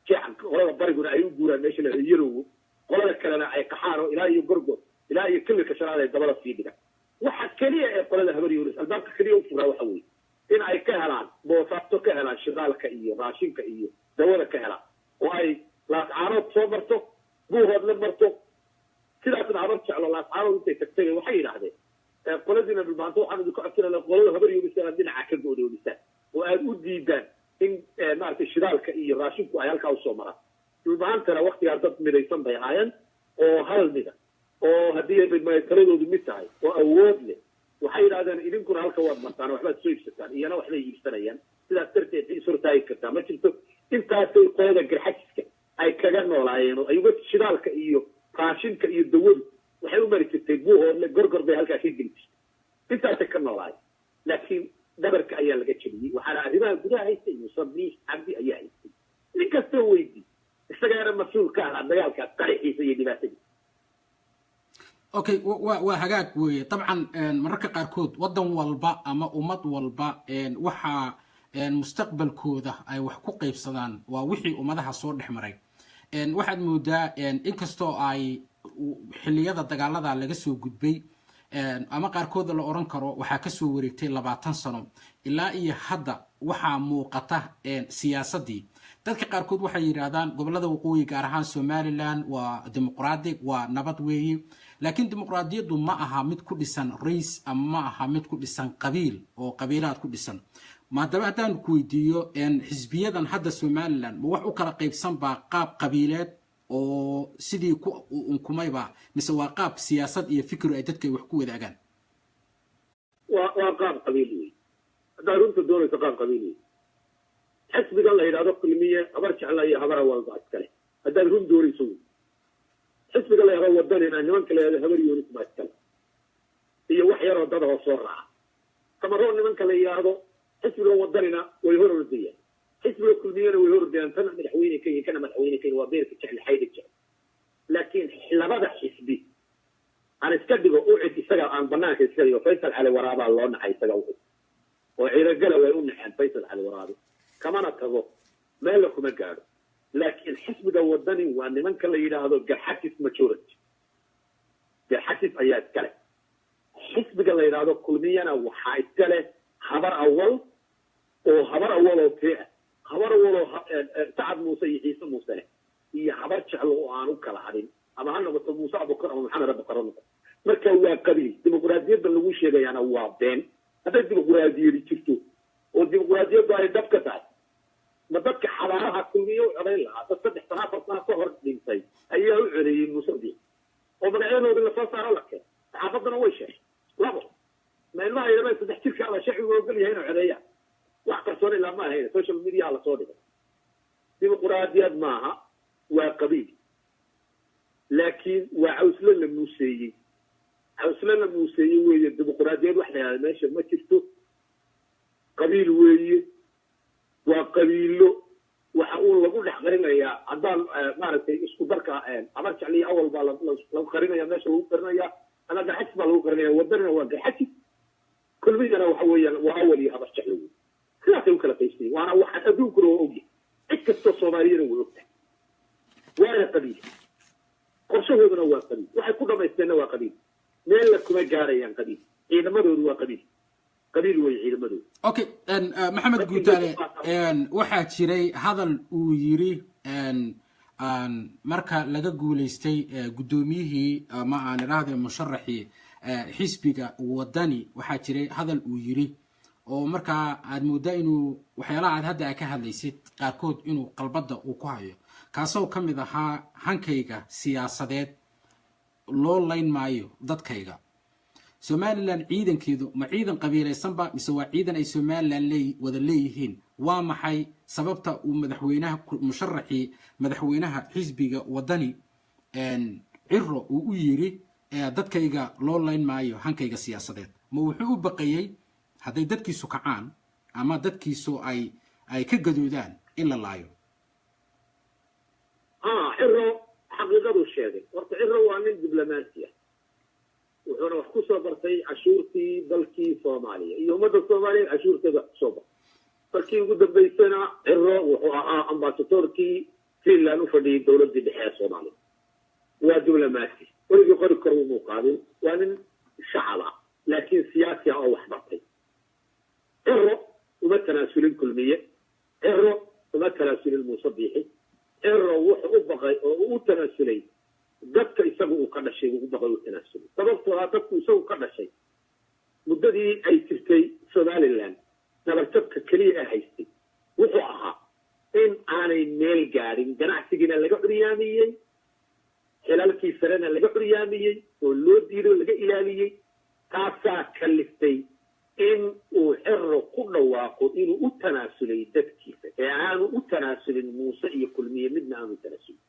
jeexanka qolada bariguna ay u guuraan meesha la yarowo qolada kalena ay qaxaan oo ilaa iyo gorgor ilaa iyo kililka shanaad ay dabada sii dhigaan waxa keliya ee qolada habar yuunus albaabka keliya u furaa waxa weeye in ay ka helaan boosaasto ka helaan shidaalka iyo raashinka iyo dawada ka helaan oo ay laascaarood soo marto buuhoodla marto sidaasna habar jeclo laascaarood intay tagtay waxay yidhaahdeen qoladiina dhulbaanto waxaan idinku codsanayna qolada habar yuunus inaad dhinaca ka go'doonisaan oo aad u diidaan in maaragtay shidaalka iyo raashinku ay halkaa usoo maraan dhulbaantana waktigaa dad midaysan bay ahaayeen oo hal mida oo haddii taladoodu mid tahay oo awood leh waxay yidhahdeen idinkuna halka waad martaan waxbaad soo iibsataan iyana waxbay iibsanayaan sidaas darteed is hortaagi kartaa ma jirto intaasay qolada garxajiska ay kaga noolaayeen oo ayuga shidaalka iyo raashinka iyo dawadu waxay u mari jirtay buuhoodle gorgor bay halkaa ka geli jirtay intaasay ka noolaayeen laakiin dabarka ayaa laga jebiyey waxaana arrimaha gudaha haystay musabiix cabdi ayaa haystay nin kastoo weydii isagaana mas-uul ka ahaa dagaalka qaraxiisa iyo dhibaatadiisa okay waa hagaag weeye dabcan mararka qaarkood waddan walba ama ummad walba waxaa mustaqbalkooda ay wax ku qaybsadaan waa wixii ummadaha soo dhex maray waxaad moodaa inkastoo ay xilliyada dagaalada laga soo gudbay ama qaarkooda la oran karo waxaa ka soo wareegtay 20 sano ilaa iyo hadda waxaa muuqata siyaasadii dadka qaarkood waxay yiraahdaan gobolada waqooyi gaar ahaan Somaliland waa dimuqraadi waa nabad weeye laakiin dimuqraadiyadu ma aha mid ku dhisan rays ama ma aha mid ku dhisan qabiil oo qabiilaad ku dhisan maadaama haddaan ku weydiiyo xisbiyadan hadda Somaliland ma wax u kala qaybsan baa qaab qabiileed oo sidii ku unkumayba mise waa qaab siyaasad iyo fikir ay dadka wax ku wadaagaan waa qaab qabiili haddaan runta doonayso qaab qabiili xisbiga la yidhaahdo kulmiye habar jecla iyo habara walba iskale haddaad run doonayso xisbiga la yidhahdo wadanina nimanka la yidhahdo habar yuunus baa iskale iyo wax yaroo dad oo soo raaca tamaroo nimanka la yidhaahdo xisbiga wadanina way hor ordayaan xisbiga kulmiyana way hor ordayaan tan madaxweyne ka yihiin kana madaxweyne ka yihiin waa beerka jecel xayda jecel laakiin labada xisbi aan iska dhigo u cid isaga aan banaanka iska dhigo faysal cali waraabaa loo nacay isaga u oo ciidagala way u naceen faysal cali waraabe kamana tago meel kuma gaadho laakiin xisbiga wadani waa nimanka la yidhaahdo garxasis majority garxasis ayaa iskale xisbiga la yidhaahdo kulmiyana waxaa iskale habar awal oo tee habar awal oo sacad muuse iyo ciise muuse leh iyo habar jeclo oo aan u kala hadin ama ha noqoto muuse abukar ama maxamed abukar noqoto marka waa qabiil dimuqraadiyadda lagu sheegayaana waa been hadday dimuqraadiyadi jirto oo dimuqraadiyaddu ay dhab ka tahay ma dadka xabaaraha kulmiye u codayn lahaa dad 3 sano 4 sano ka hor dhintay ayaa u codeeyey muuse biix oo magacyadooda lasoo saaro la keen saxaafadana way sheegay labo ma ilmaha yarabay saddex jirka ala shacbiga ogol yahay inuu codeeya wax qarsoon ilaa ma ahayn social media la soo dhigay dimuqraadiyad maaha waa qabiil laakiin waa cawsle la muuseeyey cawsle la muuseeyey weeye dimuqraadiyad wax la yidhahda meesha ma jirto qabiil weeye waa qabiilo waxa uu lagu dhex qarinayaa haddaan maaragtay isku darka abar jecliya awal baa lagu qarinaya meesha lagu qarinaya ama garxajis baa lagu qarinaya wadanina waa garxajis kulmigana waxa weeyaan waa awal iyo abar jeclo wey sidaasay u kala qaybsayin waana waxaan adduunkuna waa ogyahay cid kastoo soomaaliyana way ogtahay waana qabiil qorshahooduna waa qabiil waxay ku dhamaysteenna waa qabiil meella kuma gaarayaan qabiil ciidamadoodu waa qabiil qabiil way ciidamadoodu okay maxamed guutaale waxaa jiray hadal uu yiri marka laga guuleystay guddoomiyihii ama aan iraahday musharaxii xisbiga wadani waxaa jiray hadal uu yiri oo markaa aad moodaa inuu waxyaalaha aad hadda ka hadlaysid qaarkood inuu qalbadda uu ku hayo kaasoo ka mid ahaa hankayga siyaasadeed loo layn maayo dadkayga somaliland ciidankeedu ma ciidan qabiilaysanba mise waa ciidan ay somaliland wada leeyihiin waa maxay sababta uu madaxweynaha musharaxii madaxweynaha xisbiga wadani ciro uu u yiri dadkayga loo layn maayo hankayga siyaasadeed ma wuxuu u baqayay hadday dadkiisu kacaan ama dadkiisu ay ka gadoodaan in la laayo ciro xaqiiqaduu sheegay horta ciro waa nin diblomaasi ah wuxuuna wax ku soo bartay cashuurtii dalkii soomaaliya iyo ummadda soomaaliyeed cashuurteeda wax kusoo bartay markii ugu dambaysana ciro wuxuu ahaa ambasadoorkii finland u fadhiyay dowladdii dhexe ee soomaaliya waa diblomaasi weligii qori kor umuu qaadin waa nin shacab ah laakiin siyaasi ah oo wax bartay ciro uma tanaasulin kulmiye ciro uma tanaasulin muuse biixi ciro wuxuu u baqay oo uu u tanaasulay dadka isagu uu ka dhashay uu u baqay u tanaasulay sababtoo ah dadku isagu ka dhashay muddadii ay jirtay somaliland nabarjabka keliya ee haystay wuxuu ahaa in aanay meel gaadhin ganacsigiina laga curyaamiyey xilalkii sarena laga curyaamiyey oo loo diido laga ilaaliyey taasaa kaliftay in uu ciro ku dhawaaqo inuu u tanaasulay dadkiisa ee aanu u tanaasulin muuse iyo kulmiye midna aanu tanaasulin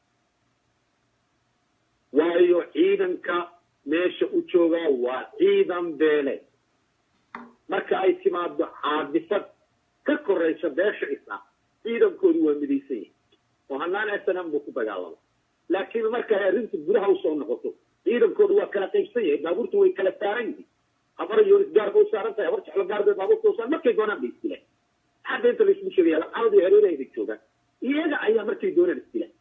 waayo ciidanka meesha u joogaa waa ciidan beele marka ay timaado caadifad ka koraysa beesha isla ciidankoodu waa midaysan yahay oo hanaan snm buu ku dagaalama laakiin marka ay arrinta gudaha usoo noqoto ciidankoodu waa kala qaybsan yahay baabuurtu way kala saaran yihiin habar yoris gaarba u saaran tahay habar jeclo gaar bay baabuurta u saaran markay doonaan bay isdilaan hadda inta laisku sheegaya labcadii hareerahayda joogaan iyaga ayaa markay doonaan isdilaan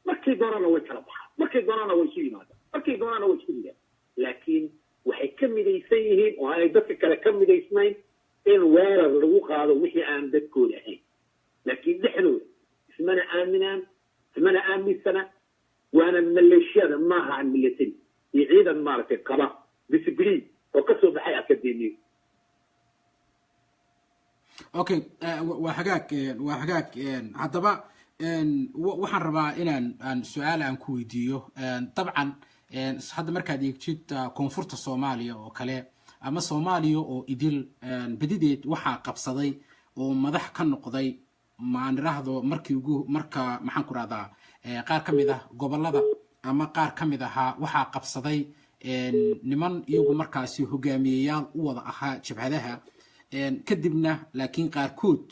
markay doonaana way kala baxaan markay doonaana way isu yimaadaan markay doonaana way isku yidaan laakiin waxay ka midaysan yihiin oo aanay dadka kale ka midaysnayn in weerar lagu qaado wixii aan dadkooda ahayn laakiin dhexdooda ismana aaminaan ismana aaminsana waana maleeshiyada maaha aan military iyo ciidan maaragtay qaba discipline oo ka soo baxay akademiyo okay waa hagaag haddaba waxaan rabaa inaan su-aal aan ku weydiiyo dabcan hadda markaad eegtid koonfurta soomaaliya oo kale ama soomaaliya oo idil badideed waxaa qabsaday oo madax ka noqday maan iraahdo marka maxaan ku rahdaa qaar ka mid ah gobolada ama qaar ka mid ahaa waxaa qabsaday niman iyagu markaasi hogaamiyeyaal u wada ahaa jabhadaha kadibna laakiin qaarkood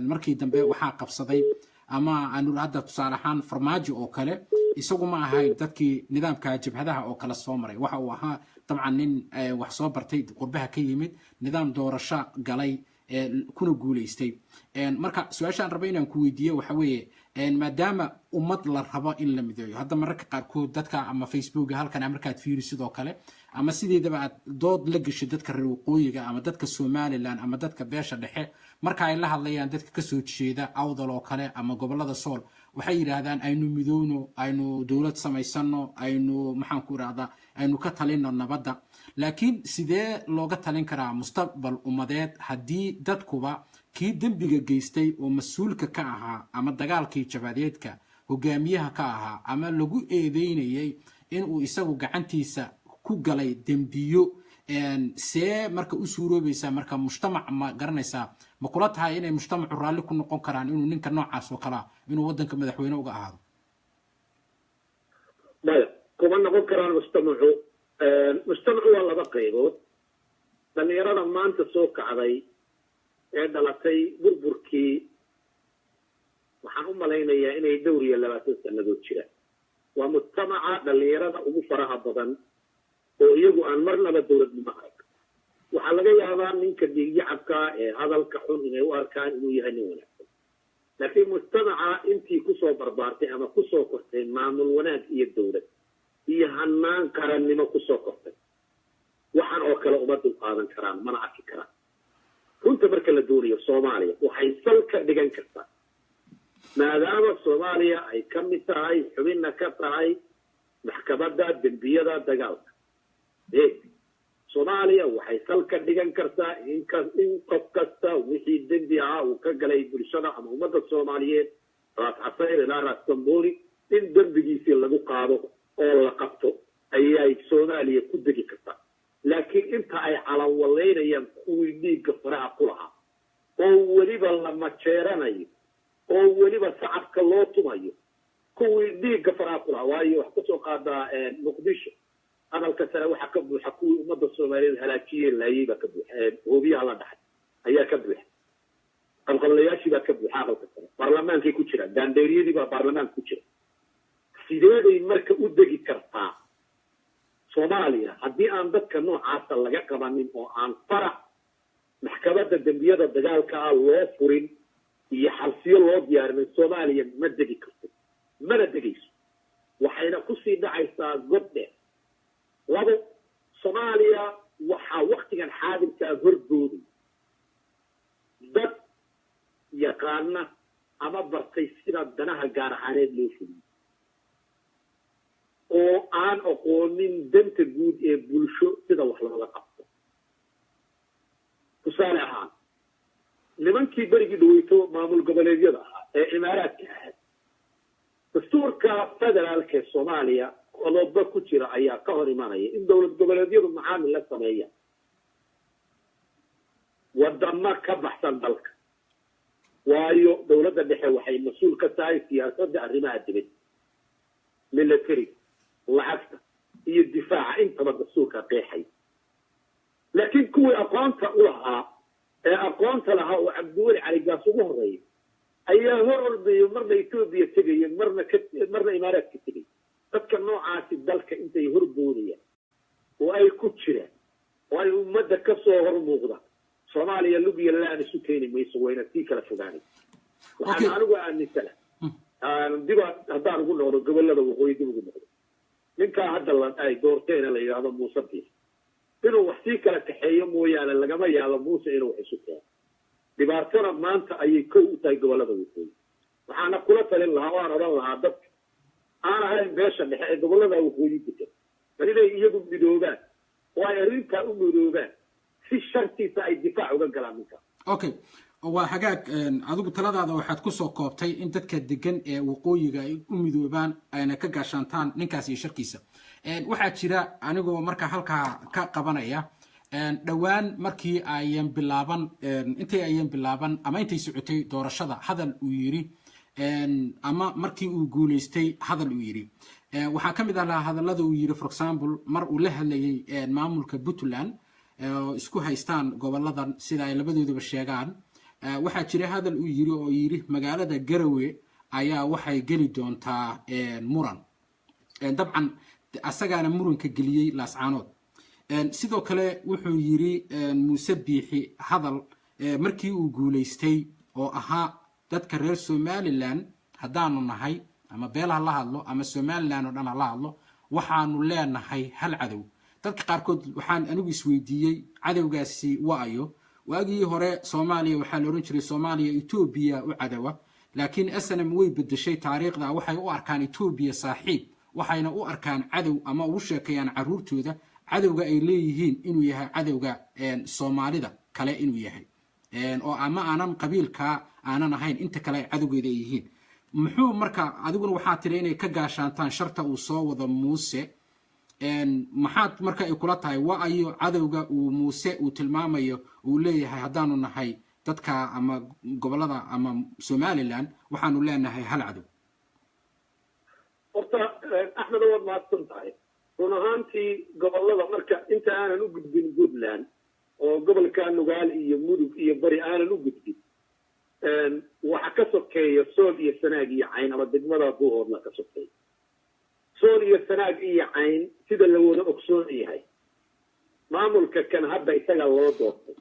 markii dambe waxaa qabsaday ama aanu hadda tusaale ahaan farmaajo oo kale isagu ma ahayn dadkii nidaamka jabhadaha oo kale soo maray waxa uu ahaa dabcan nin wax soo bartay qurbaha ka yimid nidaam doorasho galay kuna guuleystay marka su-aashaan raba inaan ku weydiiyo waxa weeye maadaama ummad la rabo in la mideeyo hadda mararka qaarkood dadka ama facebooka halkan markaad fiiri sidoo kale ama sideedaba aad dood la gashay dadka reer waqooyiga ama dadka somaliland ama dadka beesha dhexe marka ay la hadlayaan dadka kasoo jeeda awdal oo kale ama gobolada sool waxay yidhaahdaan aynu midowno aynu dowlad samaysano aynu maxaan ku irahdaa aynu ka talino nabadda laakiin sidee looga talin karaa mustaqbal ummadeed haddii dadkuba kii dembiga geystay oo mas-uulka ka ahaa ama dagaalkii jabadeedka hogaamiyaha ka ahaa ama lagu eedeynayay inuu isagu gacantiisa ku galay dembiyo see marka u suuroobaysaa marka mujtamac ma garanaysaa ma kula tahay inay mujtamacu raalli ku noqon karaan inuu ninka noocaas oo kala inuu waddanka madaxweyne uga ahaado maya kuma noqon karaan mujtamacu waa laba qaybood dhalinyarada maanta soo kacday ee dhalatay burburkii waxaan u malaynayaa inay dhowr iyo 20 sannadood jiraan waa mujtamaca dhalinyarada ugu faraha badan oo iyagu aan marnaba dowladnimo arag waxaa laga yaabaa ninka dhiigyacabka ee hadalka xun inay u arkaan inuu yahay nin wanaagsan laakiin mujtamaca intii kusoo barbaartay ama kusoo kortay maamul wanaag iyo dowlad iyo hanaan qarannimo kusoo kortay waxaan oo kale uma dulqaadan karaan mana arki karaan runta marka la doonayo soomaaliya waxay sal ka dhigan kartaa maadaama soomaaliya ay ka mid tahay xubinna ka tahay maxkamadda dembiyada dagaalka soomaaliya waxay sal ka dhigan kartaa in qof kasta wixii dembi ahaa uu ka galay bulshada ama ummadda soomaaliyeed raas casayr ilaa raas kambooni in dembigiisii lagu qaado oo la qabto ayay soomaaliya ku degi kartaa laakiin inta ay calanwalaynayaan kuwii dhiigga faraha ku lahaa oo weliba la majeeranayo oo weliba shacabka loo tumayo kuwii dhiigga faraha ku lahaa waayo wax kasoo qaadaa muqdisho hadalka sare waxaa ka buuxa kuwii ummadda soomaaliyeed halaajiyeen laayay baa ka buuxa hoobiyaha la dhaxay ayaa ka buuxa qalqablayaashii baa ka buuxa aqalka sare baarlamaankay ku jiraan gaandheeriyadii baa baarlamaanka ku jira sideeday marka u degi kartaa soomaaliya haddii aan dadka noocaasa laga qabanin oo aan farax maxkamadda dembiyada dagaalka ah loo furin iyo xabsiyo loo diyaarinin soomaaliya ma degi karto mana degayso waxayna kusii dhacaysaa goddhe labo soomaaliya waxaa waktigan xaadirka ah hordooday dad yaqaana ama bartay sida danaha gaar ahaaneed loo fuliyo oo aan aqoonin danta guud ee bulsho sida wax looga qabto tusaale ahaan nimankii berigii dhaweyto maamul goboleedyada ahaa ee imaaraadka ahayd dastuurka federaalka ee soomaaliya qodobo ku jira ayaa ka hor imanaya in dowlad goboleedyadu macaamil la sameeya wadamo ka baxsan dalka waayo dowladda dhexe waxay mas-uul ka tahay siyaasadda arrimaha dibadda military lacagta iyo difaaca intaba dastuurka qeexay laakiin kuwii aqoonta u lahaa ee aqoonta lahaa oo cabdiweli cali gaas ugu horeeya ayaa hor ordayo marna etoobiya tegayeen marna imaaraadka tegay dadka noocaasi dalka intay horboodayaan oo ay ku jiraan oo ay ummadda ka soo hor muuqdaan soomaaliya lugiya laan isu keeni mayso wayna sii kala fogaanay waxaan anigu aaminsana diba haddaan ugu noqdo gobollada waqooyi dib ugu noqdo ninkaa hadda ay doorteena la yidhaahdo muuse biix inuu wax sii kala kaxeeyo mooyaane lagama yaabo muuse inuu wax isu keeno dhibaatana maanta ayay kow u tahay gobollada waqooyi waxaana kula talin lahaa oo aan odhan lahaa dadka aan ahayn beesha dhexe ee gobollada waqooyi degan bal inay iyagu midoobaan oo ay arrintaa u midoobaan si shartiisa ay difaac uga galaan ninkaa okay waa hagaag adigu taladaada waxaad ku soo koobtay in dadka degan ee waqooyiga ay u midoobaan ayna ka gaashaantaan ninkaas iyo sharkiisa waxaa jira anigoo marka halkaa ka qabanaya dhowaan markii ayan bilaaban ama intay socotay doorashada hadal uu yiri ama markii uu guuleystay hadal uu yiri waxaa ka mid ahaa hadallada uu yiri for example mar uu la hadlayay maamulka Puntland oo isku haystaan goboladan sida ay labadooduba sheegaan waxaa jira hadal uu yiri magaalada Garowe ayaa waxay geli doontaa muran dabcan asagana muranka geliyay laascaanood sidoo kale wuxuu yiri Muuse Biixi hadal markii uu guuleystay oo ahaa dadka reer Somaliland haddaanu nahay ama beelaha la hadlo ama Somaliland oo dhan la hadlo waxaanu leenahay hal cadow dadka qaarkood waxaan anigu isweydiiyay cadawgaasi waayo waagii hore Soomaaliya waxaa la oran jiray Soomaaliya Ethiopia u cadawa laakiin SNM way bedeshay taariikhda waxay u arkaan Ethiopia saaxiib waxayna u arkaan cadow ama u sheekayaan caruurtooda cadawga ay leeyihiin inuu yahay cadawga Soomaalida kale inuu yahay oo ama aanan qabiilka aanan ahayn inta kale cadawgeeda yihiin muxuu marka adiguna waxaa tiri inay ka gaashaantaan sharta uu soo wada Muuse maxaad marka ay kula tahay waa ayo cadowga uu muuse uu tilmaamayo uu leeyahay haddaanu nahay dadka ama gobolada ama somaliland waxaanu leenahay hal cadow horta axmed waad mahadsan tahay run ahaantii gobolada marka inta aanan u gudbin puntland oo gobolka nugaal iyo mudug iyo bari aanan u gudbin waxa ka sokeeya sool iyo sanaag iyo cayn ama degmada buuhoodna ka sokeeya sool iyo sanaag iyo cayn sida la wada ogsoon yahay maamulka kan hadda isaga loo doortay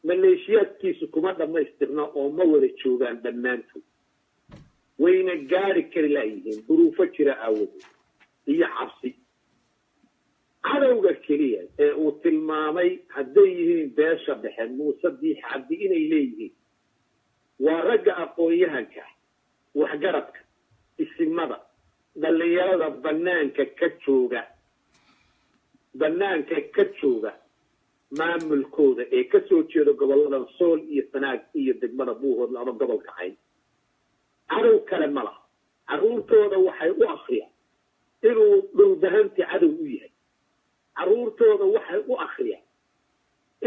maleeshiyaadkiisu kuma dhammaystirna oo ma wada joogaan dhammaantood wayna gaari kari laayihiin duruufo jira aawadood iyo cabsi cadowga keliya ee uu tilmaamay hadday yihiin beesha dhexe muuse biix cabdi inay leeyihiin waa ragga aqoon-yahanka waxgaradka isimada dhallinyarada banaanka ka jooga maamulkooda ee ka soo jeeda goboladan sool iyo sanaag iyo degmada buuhoodla ama gobolka cayn cadow kale ma laha carruurtooda waxay u akriyaan inuu dhulbahanti cadow u yahay carruurtooda waxay u akriyaan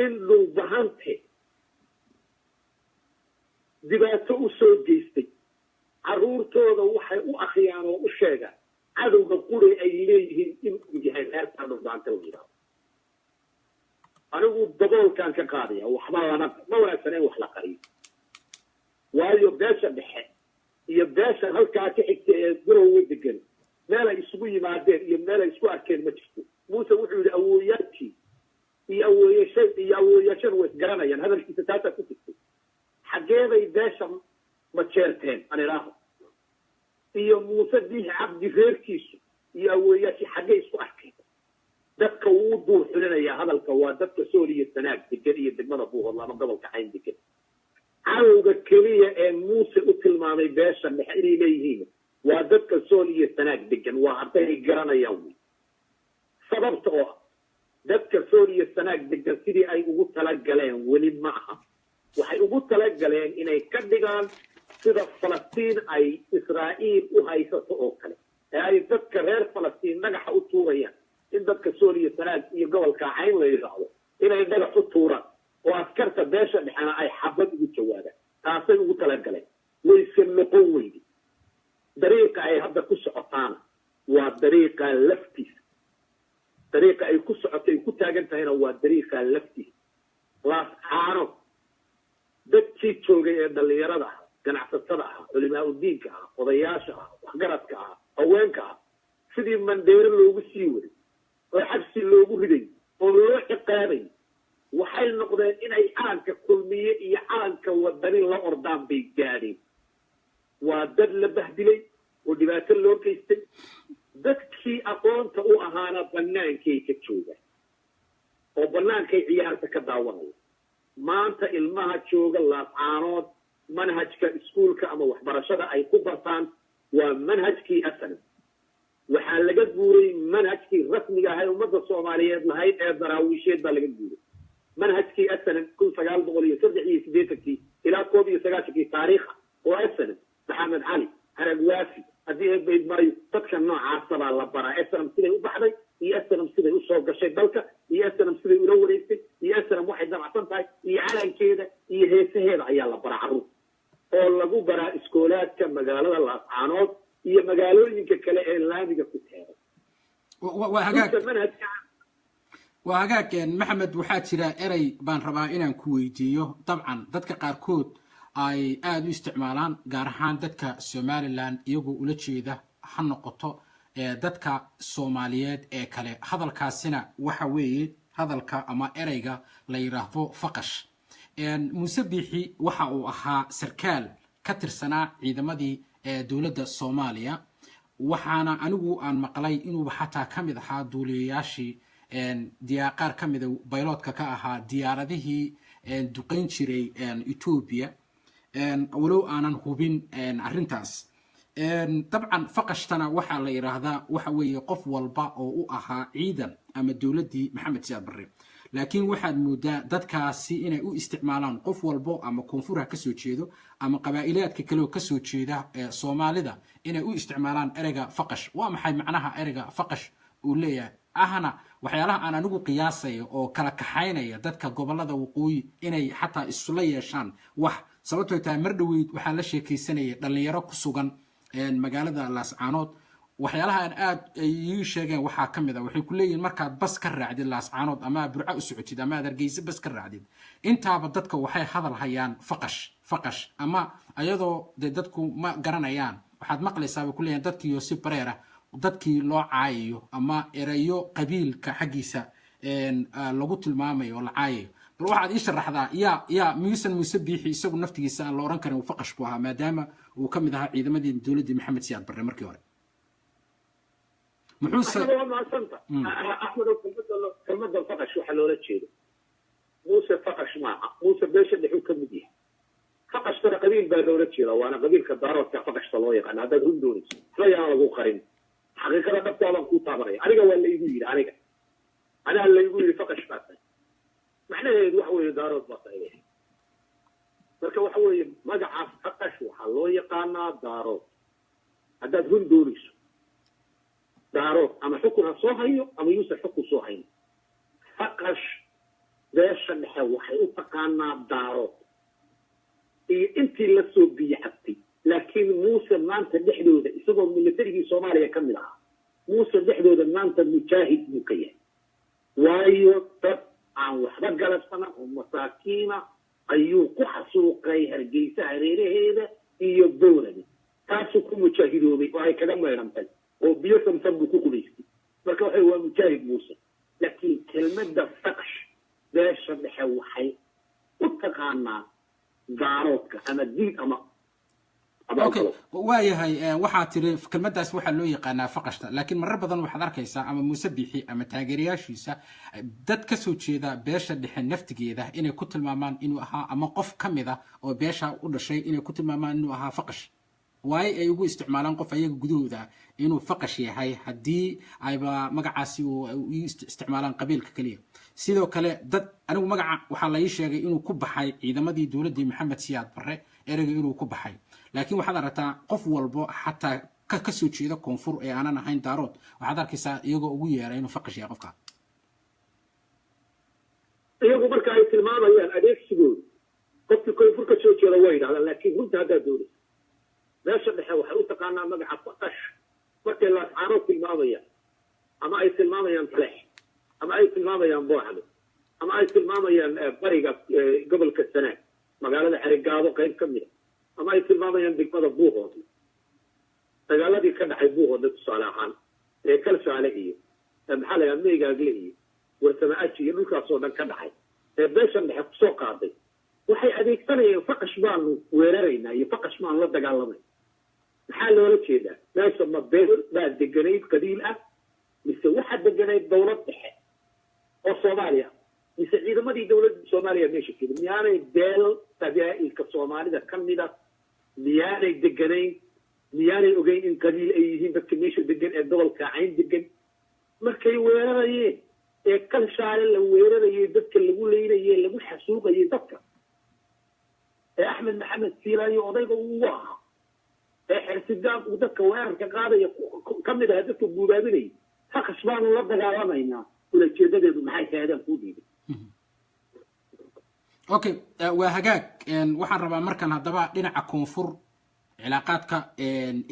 in dhulbahante dhibaato u soo geystay carruurtooda waxay u akriyaan oo u sheegaan cadowga quri ay leeyihiin inuu yahay reerkaa dhulbahante la yidhaahdo anigu daboolkaan ka qaadaya waxba ma wanaagsan in wax la qariyo waayo beesha dhexe iyo beesha halkaa ka xigta ee garowe degan meel ay isugu yimaadeen iyo meel ay isku arkeen ma jirto muuse wuxuu yidhi awooyaadkii iyo awooyaashana way isgaranayaan hadalkiisa taasaa ku jirtay xaggeeday beesha ma jeerteen aan idhaaho iyo muuse biix cabdi reerkiisu iyo awooyaashii xaggee isku arkeen dadka wuu duur xulinayaa hadalka waa dadka sool iyo sanaag degan iyo degmada buuhoodla ama gobolka cayn degan cadowga keliya ee muuse u tilmaamay beesha dhexe inay leeyihiin waa dadka sool iyo sanaag degan waa hadday garanayaan wy sababta oo ah dadka sool iyo sanaag degan sidii ay ugu talagaleen weli ma aha waxay ugu talagaleen inay ka dhigaan sida falastiin ay israa'iil u haysato oo kale ee ay dadka reer falastiin dhagaxa u tuurayaan in dadka sool iyo sanaag iyo gobolka cayn la yidhaahdo inay dhagax u tuuraan oo askarta beesha dhexena ay xabad ugu jawaabaan taasay ugu talagaleen wayse noqon weydi dariiqa ay hadda ku socotaana waa dariiqa laftiisa dariiqa ay ku socotay ay ku taagan tahayna waa dariiqa laftiisa laascaano dadkii joogay ee dhallinyarada ah ganacsatada ah culimaa udiinka ah odayaasha ah waxgaradka ah haweenka ah sidii mandheero loogu sii waday oo xabsi loogu riday oo loo ciqaabay waxay noqdeen inay calanka kulmiye iyo calanka wadani la ordaan bay gaadheen waa dad la bahdilay oo dhibaato loo geystay dadkii aqoonta u ahaana bannaankay ka joogaan oo bannaankay ciyaarta ka daawanaya maanta ilmaha jooga laascaanood manhajka iskuulka ama waxbarashada ay ku bartaan waa manhajkii asana waxaa laga guuray manhajkii rasmiga ahay ummadda soomaaliyeed lahayd ee daraawiisheed baa laga guuray manhajkii asana 1983 ilaa 1990 taariikha oo asana maxamed cali harag waafi haddii ay bayd maayo dadka noocaasa baa la baraa asnam siday u baxday iyo asnam siday u soo gashay dalka iyo asnam siday ula wareegtay iyo asnam waxay damacsan tahay iyo calankeeda iyo heesaheeda ayaa la baraa carruur oo lagu baraa iskoolaadka magaalada laascaanood iyo magaalooyinka kale ee laamiga ku teeray waa hagaag maxamed waxaa jira erey baan rabaa inaan ku weydiiyo dabcan dadka qaarkood ay aada u isticmaalaan gaar ahaan dadka somaliland iyagoo ula jeeda ha noqoto dadka soomaaliyeed ee kale hadalkaasina waxa weeye hadalka ama ereyga la yidhaahdo faqash muuse biixi waxa uu ahaa sarkaal ka tirsanaa ciidamadii dowladda soomaaliya waxaana anigu aan maqlay inuuba xataa ka mid ahaa duuliyayaashii qaar ka mida bayloodka ka ahaa diyaaradihii duqayn jiray etoobiya walow aanan hubin arrintaas dabcan faqashtana waxaa la yidhaahdaa waxa weeye qof walba oo u ahaa ciidan ama dowladdii maxamed siyaad barre laakiin waxaad moodaa dadkaasi inay u isticmaalaan qof walbo ama koonfurha ka soo jeedo ama qabaa'ilaadka kale oo ka soo jeeda soomaalida inay u isticmaalaan ereyga faqash waa maxay macnaha ereyga faqash uu leeyahay ahna waxyaalaha aan anigu qiyaasayo oo kala kaxaynaya dadka gobolada waqooyi inay xataa isula yeeshaan wax sababtoo tahay mar dhoweyd waxaa la sheekaysanayay dhalinyaro ku sugan magaalada laascaanood waxyaalaha aan aad ii sheegeen waxaa ka mid ah waxay ku leeyihiin markaad bas ka raacdid laascaanood ama burco u socotid ama aad hargeysa bas ka raacdid intaaba dadka waxay hadal hayaan faqash ama ayadoo dee dadku ma garanayaan waxaad maqlaysaa bay ku leeyihiin dadkii yosi bareera dadkii loo caayayo ama erayo qabiilka xaggiisa lagu tilmaamayo oo la caayayo bal waxaad ii sharaxdaa yaa miyuusan muuse biixi isagu naftigiisa aan la oran karin uu faqash buu ahaa maadaama uu ka mid ahaa ciidamadii dowladdii maxamed siyaad barre markii hore أحمد كلمة الفقش وحلولة شيء موسى فقش معه موسى بيش اللي هو كمديه فقش ترى قبيل بهذول شيء وأنا قبيل كدارات كفقش طلويق أنا هذا هم دوني فيا أنا أبو قرين حقيقة أنا بتوع من كوتا بري أنا قال اللي يقول أنا اللي يقول لي فقش فاتن إحنا وحوي دارات بطيء مركب وحوي ما جع فقش وحلويق أنا دارات هذا هم دوني دارو أما حكوها صوهيو أما يوسف حكو صوهيو فقش ذاش النحو حيوتقانا دارو أنت اللي سوبي حبتي لكن موسى ما أنت دحدو ذا يسوبه من اللي ترجي صوماليا كملها موسى دحدو ذا ما أنت مجاهد مكيه وايو تب عن وحدة جلسنا ومساكينة أيو قحسوقي هرجيسة هريري هذا هي الدولة دي تاسو كم مجاهدوا بي وهي كلام ما يرمتل وبيوتهم سبوا كوكوليستي marka waxa waa mujaahid muuse laakiin kelmadda faqsh beesha dhexe waxay u taqaanaa daaroodka ama diid ama okay waayahay waxaa tiri kelmaddaas waxaa loo yaqaanaa faqashta laakiin marar badan waxaad arkaysaa ama muuse biixi ama taageerayaashiisa dad ka soo jeeda beesha dhexe naftigeeda inay ku tilmaamaan inuu ahaa ama qof ka mid ah oo beesha u dhashay inay ku tilmaamaan inuu ahaa faqash واي أي يقول استعمالان قف أي جذوذا إنه فقش هاي هدي أيبا مجعسي واستعمالان قبيل ككلية سيدو كلا ضد أنا ومجع وحلايش يجي إنه كوب حي إذا ما دي دولة دي محمد سياد برة إرجع إنه كوب حي لكن وحضرتها قف والبو حتى كسوت شيء ذا كونفور أنا نحين دارود وحضر كيسا يجو ويا إنه فقش يا قفك يجو بركة هاي الماضي يعني أديك سجود قف كونفور كسوت شيء رويد على لكن هو هذا دولة ليش اللي هو حلو تقانا مجع فقش markay la saaro tilmaamaya ama ay tilmaamayaan flex ama ay tilmaamayaan booxdo ama ay tilmaamayaan bariga gobolka Sanaag magaalada Xarigaado qayb kamid ama ay tilmaamayaan degmada Buuhood dagaaladii ka dhacay Buuhood tusaale ahaan ee kala saaleeyay maxaa la meegaagley warsamaaci iyo dhulkaas oo dhan ka dhacay ee beeshan dhexe ku soo qaaday waxay adeegsanayeen faqash baan weeraraynaa iyo faqash baan la dagaalamay maxaa loola jeedaa meesha ma beel baa deganayd qabiil ah mise waxa deganayd dowlad dhexe oo Soomaaliya mise ciidamadii dowladda Soomaaliya meesha keenay miyaanay beel qabiilka Soomaalida kamid ah miyaanay deganayn miyaanay ogeyn in qabiil ay yihiin dadka meesha degan ee gobolka Cayn degan markay weerarayeen ee kal shaale la weerarayay dadka lagu leeynayay lagu xasuuqayay dadka ee Axmed Maxamed Siilaayo odayga uu ahaa حرسدان ودك وين كقاضي كمل هذاك بوبابني فقشبان ولا دغالمينا ولا جيدده maxay taadaan ku diiday okay waa hagaag waxaan rabaa markan hadaba dhinaca koonfur cilaaqaadka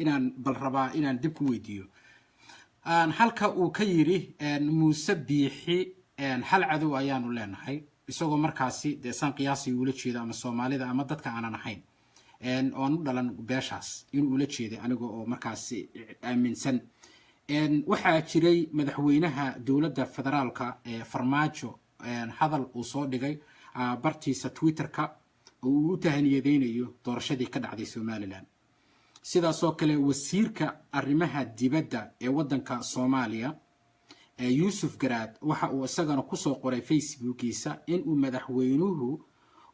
inaan bal rabaa inaan dib ku weydiiyo halka uu ka yiri Muuse Biixi hal cadow ayaanu leenahay isagoo markaasi deesan qiyaasi ula jeeda ama Soomaalida ama dadka aanan ahayn oon dhalan beeshaas inuu ula jeeday aniga oo markaasi aaminsan waxaa jiray madaxweynaha dowladda federaalka ee Farmaajo hadal uu soo dhigay bartiisa Twitterka oo uu tahaniyadeynayo doorashadii ka dhacday Somaliland sidaas oo kale wasiirka arrimaha dibadda ee wadanka Soomaaliya Yusuf Garaad waxa uu isagana ku soo qoray Facebookiisa in uu madaxweynuhu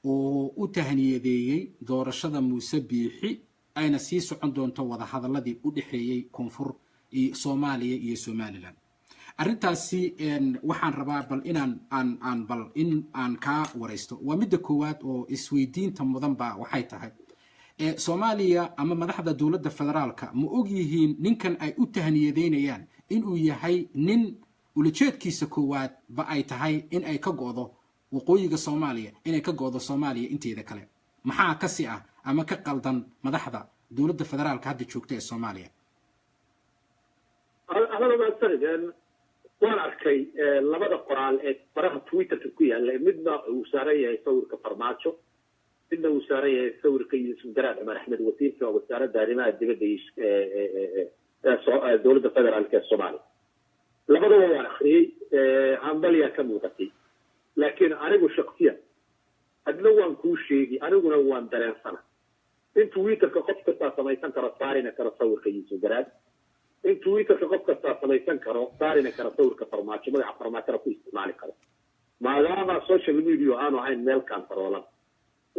oo u tahniyadeeyay doorashada Muuse Biixi ayna sii socon doonto wada hadalladii u dhaxeeyay koonfur iyo Soomaaliya iyo Somaliland arintaasi waxaan rabaa bal inaan ka wareysto waa midda koowaad oo isweydiinta mudan ba waxay tahay Soomaaliya ama madaxda dowladda federaalka ma og yihiin ninkan ay u tahniyadeynayaan inuu yahay nin ulajeedkiisa koowaad ba ay tahay in ay ka go'do waqooyiga Soomaaliya inay ka go'do Soomaaliya inteeda kale maxaa ka si ah ama ka qaldan madaxda dowladda federaalka hadda joogta ee Soomaaliya أنا ما أستند وأنا أركي لبدا قرآن براها تويتر تكوية مدنا وسارية يصور كفرماتشو مدنا وسارية يصور كيس مدرات عمر أحمد وسيم في وسارة دارما الدقديش دولة فدرال كالصومالي لبدا وأنا أخري عم بالي كم وقتي لكن أنا أقول شخصيا أدلوان كل شيء أنا أقول نوان درين سنة إن تويتر كقف كتا سميسان كرصارينا كرصور كيس مدرات in Twitter-ka qof kasta samaysan karo saarina kara sawirka farmaajo magaca farmaajo ku isticmaali karo maadaama social media aanu ahayn meel kantaroolan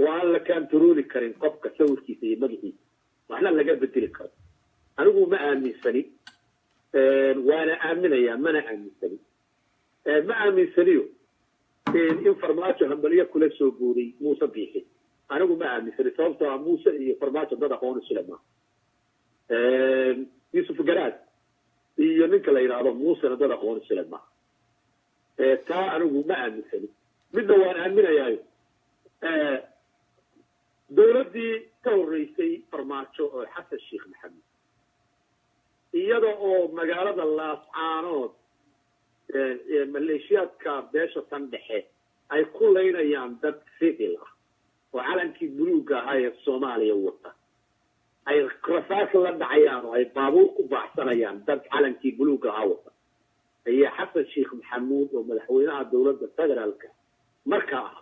oo aan la kantarooli karin qofka sawirkiisa iyo magaciisa waxna laga bedeli karo anigu ma aaminsani waana aaminayaa mana aaminsani ma aaminsaniyo in farmaajo hambaliya kula soo guuray Muuse Biixi anigu ma aaminsani sababtoo ah Muuse iyo farmaajo dad aqoon isla ma يوسف جراد ينك لا يرى موسى ندر أخوان السلام تا أنا ما أمثلي من دوان أمنا يايو دولتي كوريسي فرماتشو حتى الشيخ محمد يدعو مقالة الله سبحانه ماليشيات كابداشة تنبحي أي كل لينا يامدد سيدي الله وعلن كي بلوغا هاي الصومالية وطا ay rasaas la dhacayaan oo ay baabuur ku baxsanayaan dad calankii buluuga ah wata ay xasan sheekh maxamuud oo madaxweynaha dowladda federaalka markaa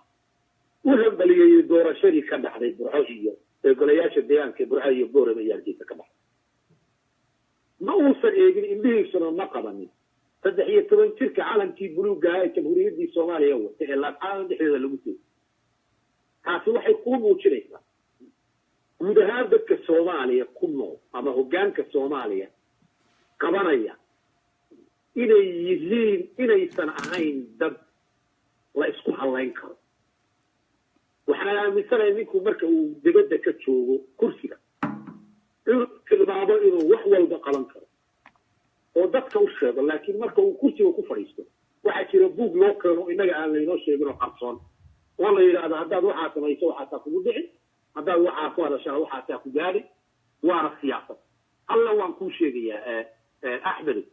u hambaliyay doorashadii ka dhacday Burco iyo golayaasha deegaanka Burco iyo Boorama iyo Hargeysa ka dhacday ma uusan eegin indhihiisuna ma qabanin 13 jirka calankii buluuga ah ee jamhuuriyadda Soomaaliya wata ee la qaadan dhexdeeda lagu soo taasi waxay ku muujinaysaa guud ahaan dadka Soomaaliya ku nool ama hoggaanka Soomaaliya qabanaya inay yihiin inaysan ahayn dad la isku halayn karo waxaan aaminsanahay ninku marka uu dibadda ka joogo kursiga inuu tilmaamo inuu wax walba qaban karo oo dadka u sheego laakiin marka uu kursiga ku fadhiisto waxaa jira buug loo keeno inaga aan laynoo sheegin oo qarsoon oo la yidhaahdo haddaad waxaa samayso waxaasaa kugu dhici هذا هو عفوا شاء الله حتى كجاري وعرف سياسة الله وانكو شيء أحمد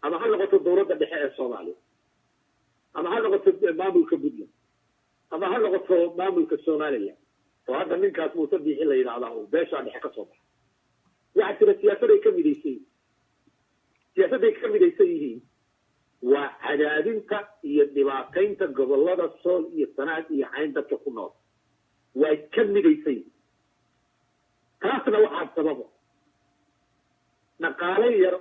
أما هل لغة الدورة بحق الصومالي أما هل لغة مامل كبدلة أما هل لغة مامل كالصومالية وهذا من كاس مصدي إلا إلى الله باش عن حق الصبح وعد السياسة يكمل يسير سياسة يكمل يسير وعدادينك يدباقين تقبل الله الصول يصنعت يحين تكفنات ويكمل يسير كاسنا واحد سببه نقالير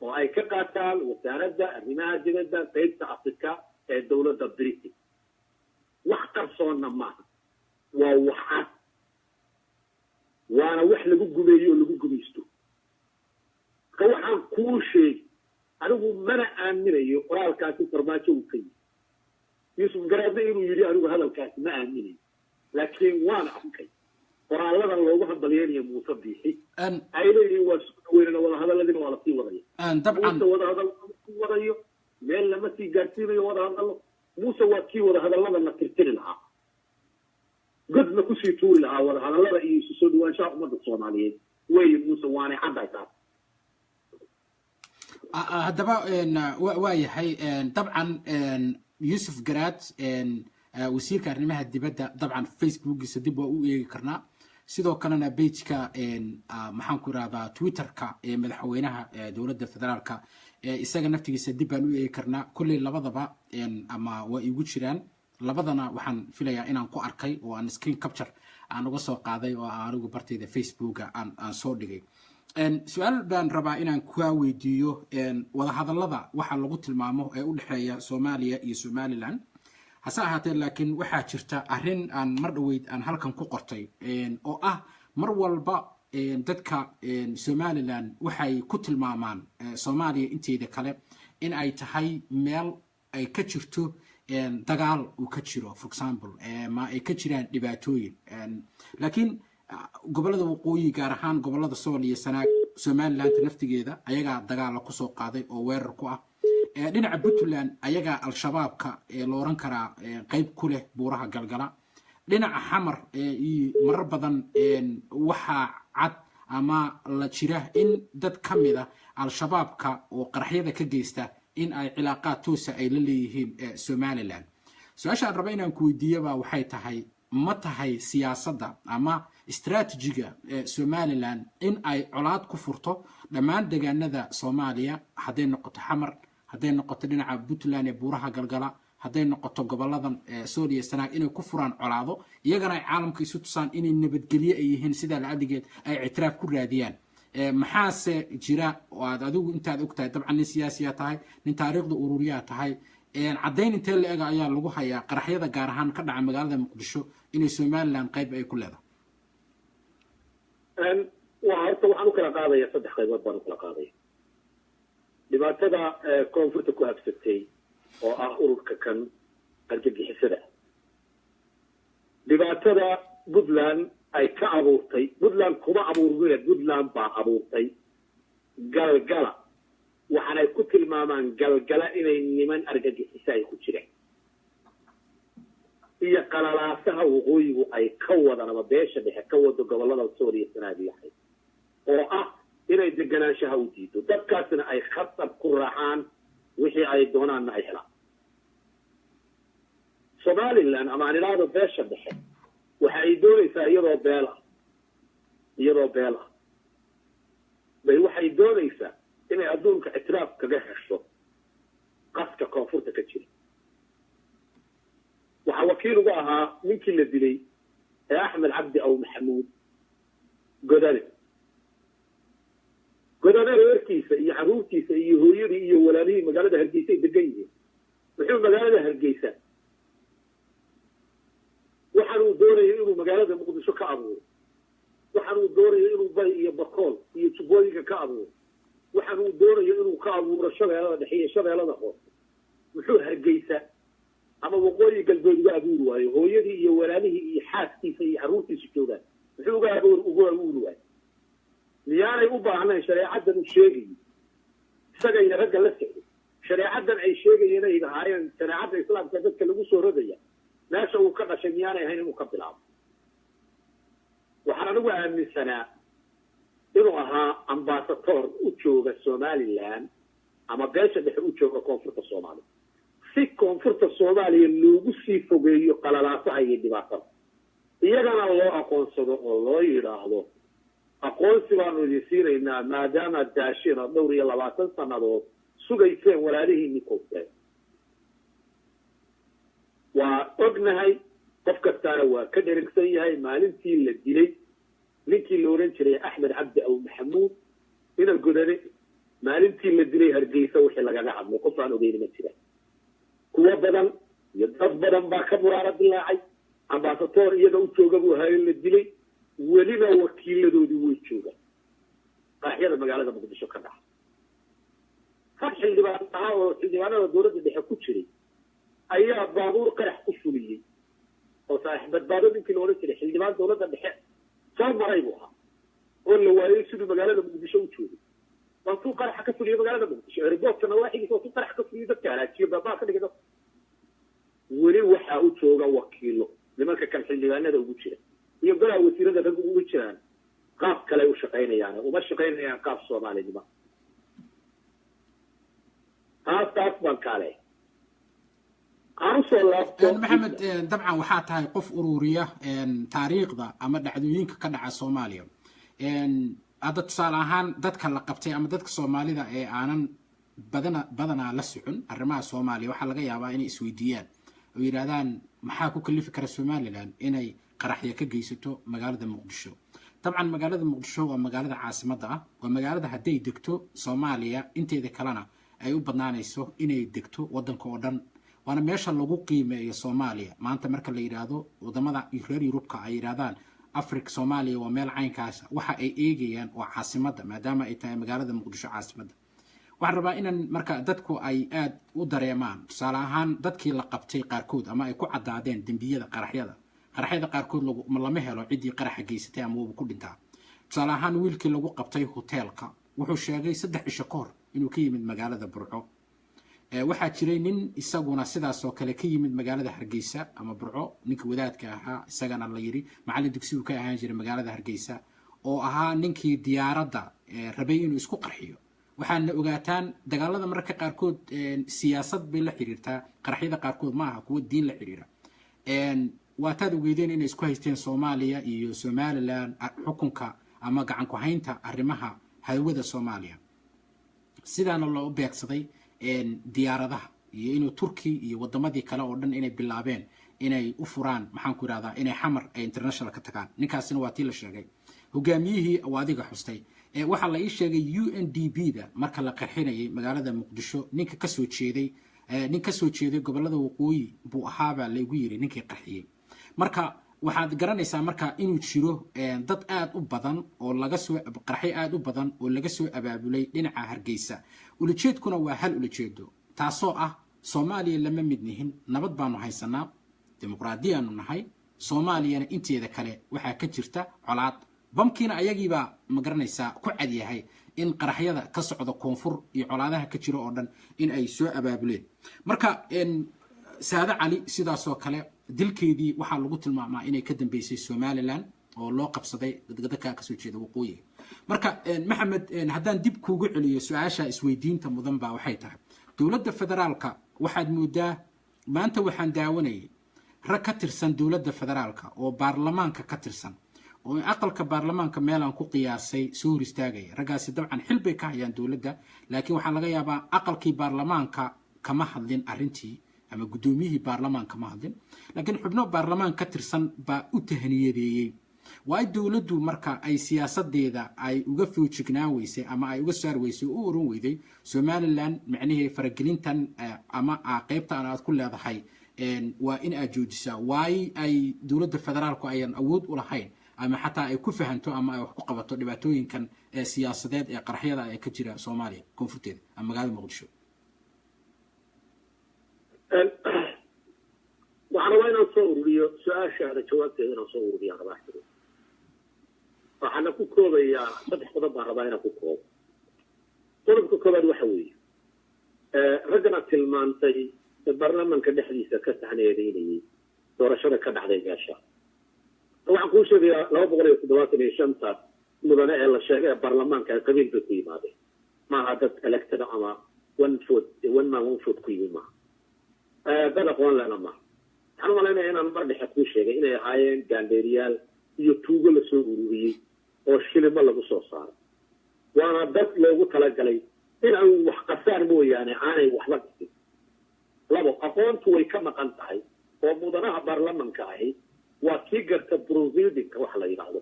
وأي كقاتل وسارد الرماء جدا قيد أفريقيا الدولة البريطية واختر صونا معها ووحد وانا وحنا جوجوبيو اللي جوجوبيستو كوحان كل شيء أنا منع أمني قرأ الكاتب فرماتشو وكي يوسف قرأت إنه يري أنا هذا الكاتب ما أمني لكن وانا أحكي قرأ الله لو واحد بلياني موسى بيحي أيضا وين ولا هذا الذي ولا في وضعي طبعا موسى وضع هذا وضعي مين لما تيجي وضع هذا موسى وكي وضع هذا الله لما ترتين لها قد ما كسي طول لها وضع هذا الله رئيس السود وإن شاء الله تصون عليه وين موسى وانا حد يتعب هذا وايحي طبعا يوسف جراد وسيرك arrimaha dibadda طبعا فيسبوك dib waa u eegi karnaa sidoo kalena page-ka maxaan ku raada Twitter-ka ee madaxweynaha dowladda federaalka isaga naftigiisa dib baan u eegi karnaa kulli labadaba ama waa igu jiraan labadana waxaan filayaa inaan ku arkay oo aan screen capture aan uga soo qaaday oo aan ugu bartayda Facebook-ga aan soo dhigay su'aal baan rabaa inaan ku weydiiyo wada hadallada waxa lagu tilmaamo ee u dhaxeeya Soomaaliya iyo Somaliland hase ahaatee laakiin waxaa jirta arrin aan mar dhaweyd aan halkan ku qortay oo ah mar walba dadka Somaliland waxay ku tilmaamaan Soomaaliya inteeda kale in ay tahay meel ay ka jirto dagaal uu ka jiro for example ma ay ka jiraan dhibaatooyin laakiin gobolada waqooyi gaar ahaan gobolada Sool iyo Sanaag somaliland naftigeeda ayagaa dagaal ku soo qaaday oo weerar ku ah dhinaca puntland ayagaa al-shabaabka la oran karaa qayb ku leh buuraha galgala dhinaca xamar marar badan waxaa cad ama la jira in dad ka mid ah al-shabaabka oo qaraxyada ka geysta in ay cilaaqaad toosa ay la leeyihiin somaliland su-aasha aan raba inaan ku weydiiyaba waxay tahay ma tahay siyaasadda ama istaraatijiga somaliland in ay colaad ku furto dhammaan deegaanada soomaaliya hadday noqoto xamar hadday noqoto dhinaca puntland ee buuraha galgala hadday noqoto goboladan sool iyo sanaag inay ku furaan colaado iyagana ay caalamka isu tusaan inay nabadgelyo ay yihiin sidaa la-adigeed ay ictiraaf ku raadiyaan maxaase jira oo aad adigu intaad ogtahay dabcan nin siyaasiyaa tahay nin taariikhda ururiyaa tahay caddayn intee la ega ayaa lagu hayaa qaraxyada gaar ahaan ka dhaca magaalada muqdisho inay somaliland qayb ay ku leedahay waa horta waxaan u kala qaadaya 3 qaybood baan u kala qaadaya dhibaatada koonfurta ku habsatay oo ah ururka kan argagixisada dhibaatada puntland ay ka abuurtay puntland kuma abuurmina puntland baa abuurtay galgala waxaanay ku tilmaamaan galgala inay niman argagixisa ay ku jireen iyo qalalaasaha waqooyigu ay ka wadaan ama beesha dhexe ka wado gobolada Soomaaliya sanadiyahay oo ah inay deganaanshaha u diido dadkaasna ay khatar ku raacaan wixii ay doonaan ay helaan Somaliland ama anilada beesha dhexe waxa ay doonaysaa iyadoo beela bay waxay doonaysaa inay adduunka ictiraaf kaga hesho qaska koonfurta ka jira waxa wakiil uga ahaa ninkii la dilay ee Axmed Cabdi aw Maxamuud godane reerkiisa iyo xaruurtiisa iyo hooyadii iyo walaalihii magaalada Hargeysa degan yihiin wuxuu magaalada Hargeysa waxaan uu doonayay inuu magaalada Muqdisho ka abuuro waxaan uu doonayay inuu bay iyo bakool iyo tubooyinka ka abuuro waxaan uu doonayay inuu ka abuuro shabeellada dhexe iyo shabeellada hoose wuxuu Hargeysa ama waqooyi galbeed uga abuuri waayo hooyadii iyo walaalihii iyo xaaskiisa iyo xaruurtiisa joogaan wuxuu uga abuuri waayo miyaanay u baahnayn shareecadan uu sheegay isaga iyo ragga la socday shareecadan ay sheegayeen ay lahaayeen shareecada islaamka dadka lagu soo rodaya meesha uu ka dhashay miyaanay ahayn inuu ka bilaabo waxaan anigu aaminsanaa inuu ahaa ambassador u jooga Somaliland ama beesha dhexe u jooga koonfurta Soomaaliya si koonfurta Soomaaliya loogu sii fogeeyo qalalaasaha iyo dhibaatada iyagana loo aqoonsado oo loo yiraahdo aqoonsi baanu idin siinaynaa maadaama daashina dhowr iyo 20 sannadood sugayseen walaalihii ninkooda waa ognahay qof kastaana waa ka dherigsan yahay maalintii la dilay ninkii la oran jiray Axmed Cabdi aw Maxamuud ina godane maalintii la dilay Hargeysa wixii lagaga hadlo qof aan ogeyn ma jira kuwa badan iyo dad badan baa ka muraarad dilaacay ambassador iyaga u jooga buu hayay la dilay weliba wakiiladoodii way joogaan qaaxyada magaalada Muqdisho ka dhaca xildhibaanada dowladda dhexe ku jiray ayaa baabuur qarax ku fuliyey oo saaxiibad baado ninkii loo jiray xildhibaan dowladda dhexe soo maray buu ahaa oo la waayay siduu magaalada Muqdisho u joogay waantuu qarax ka fuliyey magaalada Muqdisho airportkana waaxigiisa oo qarax ka fuliyey dadka halaajiyo baabaa ka dhigay weli waxa u jooga wakiilo nimanka kan xildhibaanada ugu jira iyo golaha wasiirada rag ugu jiraan qaab kale u shaqeynayaan uma shaqeynayaan qaab Soomaalida taas baan kale maxamed dabcan waxaa tahay qof ururiya taariikhda ama dhacdooyinka ka dhaca Soomaaliya hadda tusaale ahaan dadka la qabtay ama dadka Soomaalida ee aanan badanaa la socon arrimaha Soomaaliya waxaa laga yaabaa inay isweydiiyaan oo yiraahdaan maxaa ku kalifi kara Somaliland inay qaraxyo ka geysato magaalada Muqdisho dabcan magaalada Muqdisho waa magaalada caasimadda ah waa magaalada hadday degto Soomaaliya inteeda kalena ay u badnaanayso inay degto wadanka oo dhan waana meesha lagu qiimeeyo Soomaaliya maanta marka la yiraahdo wadamada reer Yurubka ay yiraahdaan Afrika Soomaaliya waa meel caynkaas waxa ay eegayaan waa caasimadda maadaama ay tahay magaalada Muqdisho caasimadda waxaan rabaa inaan marka dadku ay aad u dareemaan tusaale ahaan dadkii la qabtay qaarkood ama ay ku cadaadeen dambiyada qaraxyada qaarkood lama helo cidii qaraxa geysatay ama uu ku dhintaa tusaale ahaan wiilkii lagu qabtay hoteelka wuxuu sheegay 3 cisho ka hor inuu ka yimid magaalada Burco waxaa jiray nin isaguna sidaas oo kale ka yimid magaalada Hargeysa ama Burco ninka wadaadka ahaa isagana la yiri macallin dugsigu ka ahaan jiray magaalada Hargeysa oo ahaa ninkii diyaaradda rabay inuu isku qarxiyo waxaan ogaataan dagaalada mararka qaarkood siyaasad bay la xiriirtaa qaraxyada qaarkood ma aha kuwa diin la xiriira waataad ogeydeen inay isku haysteen Soomaaliya iyo Somaliland xukunka ama gacan ku haynta arrimaha hawada Soomaaliya sidaana loo beegsaday diyaaradaha iyo inuu Turki iyo wadamadii kale oo dhan inay bilaabeen inay u furaan maxaan ku yiraahdaa inay xamar ay international ka tagaan ninkaasina waa tii la sheegay hogaamiyihii waadiga xustay waxa la ii sheegay UNDP-da marka la qarxinayay magaalada Muqdisho ninka ka soo jeeday gobolada waqooyi buu ahaaba lagu yiri ninkii qarxiyay marka waxaad garanaysaa marka inuu jiro dad aad u badan oo laga soo qarxay aad u badan oo laga soo abaabulay dhinaca Hargeysa ulajeedkuna waa hal ulajeedo taasoo ah Soomaaliya lama midnihin nabad baanu haysanaa dimuqraadiyaanu nahay Soomaaliyana inteeda kale waxa ka jirta colaad bamkiina ayagiiba ma garanaysaa ku cad yahay in qaraxyada ka socdo koonfur iyo colaadaha ka jiro oo dhan in ay soo abaabuleen marka Saada Cali sidaas oo kale dilkeedii waxa lagu tilmaamaa inay ka dambeysay Somaliland oo loo qabsaday dadka ka soo jeeda waqooyi marka Maxamed haddaan dib kuugu celiyo su'aasha isweydiinta mudan baa waxay tahay dawladda federaalka waxaad moodaa maanta waxaan daawanayay rag ka tirsan dawladda federaalka oo baarlamaanka ka tirsan oo aqalka baarlamaanka meel aan ku qiyaasay soo hor istaagay ragaasi dabcan xil bay ka hayaan dawladda laakiin waxa laga yaabaa aqalkii baarlamaanka kama hadlin arintii ama gudoomiyihii baarlamaanka ma hadlin laakiin xubno baarlamaan ka tirsan baa u tahniyadeeyay waa dawladdu marka ay siyaasadeeda ay uga foojignaaweysay ama ay uga saarweysay oo oran weyday Somaliland macnaheedu faragelintan ama qaybta aad ku leedahay waa in aad joojisaa waay ay dawladda federaalku ayaan awood u lahayn ama xataa ay ku fahanto ama ay wax ku qabato dhibaatooyinkan siyaasadeed ee qaraxyada ay ka jira Soomaaliya koonfurteeda ama magaalada Muqdisho waxaan waa inaan soo ururiyo su-aashaada jawaabteeda inaan soo ururiyaa rabaaxtiro waxaana ku koobayaa 3 qodob baan rabaa inaan ku koobo qodobka koobaad waxa weeye raggana tilmaantay baarlamaanka dhexdiisa ka tahniyadeynayay doorashada ka dhacday meesha waxaan kuu sheegayaa 275 mudane ee la sheegay baarlamaanka qabiilka ku yimaaday maaha dad elected ama one man one vote ku yimid dad aqoon lehna maaha waxaan umalaynaya inaan mar dhexe kuu sheegay inay ahaayeen gaandheeriyaal iyo tuugo la soo ururiyey oo shilimo lagu soo saaray waana dad loogu talagalay in ay wax qasaan mooyaane aanay waxba dhisin labo aqoontu way ka maqan tahay oo mudanaha baarlamaanka ahi waa kii garta proceedingka wax la yidhaahdo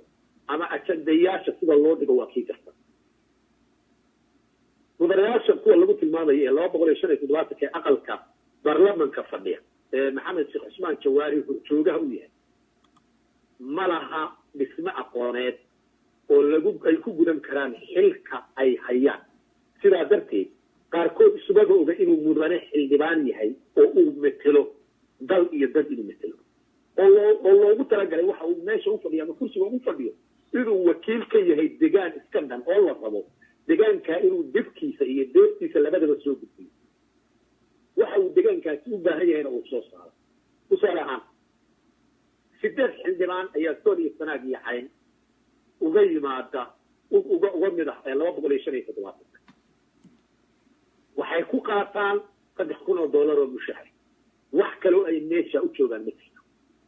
ama ajandayaasha sida loo dhigo waa kii garta mudanayaasha kuwa lagu tilmaamayo ee 275 ee aqalka baarlamaanka fadhiya maxamed sheekh Cusmaan Jawaari joogaha u yahay malaha dhisme aqooneed oo ay ku gudan karaan xilka ay hayaan sidaa darteed qaarkood isubaga oga inuu mudane xildhibaan yahay oo uu metelo dal iyo dad inuu metelo oo loogu talagalay waxa uu meesha u fadhiyo ama kursiga ugu fadhiyo inuu wakiil ka yahay degaan iska dhan oo la rabo deegaanka inuu dibkiisa iyo deebtiisa labadaba soo gudbiyo waxa uu deegaankaasi u baahan yahay inuu soo saaro tusaale ahaan 8 xildhibaan ayaa Soomaaliya sanaag iyo cayn uga yimaada uga mid ah 275 waxay ku qaataan $3,000 oo mushahar wax kale oo ay meesha u joogaan ma jirto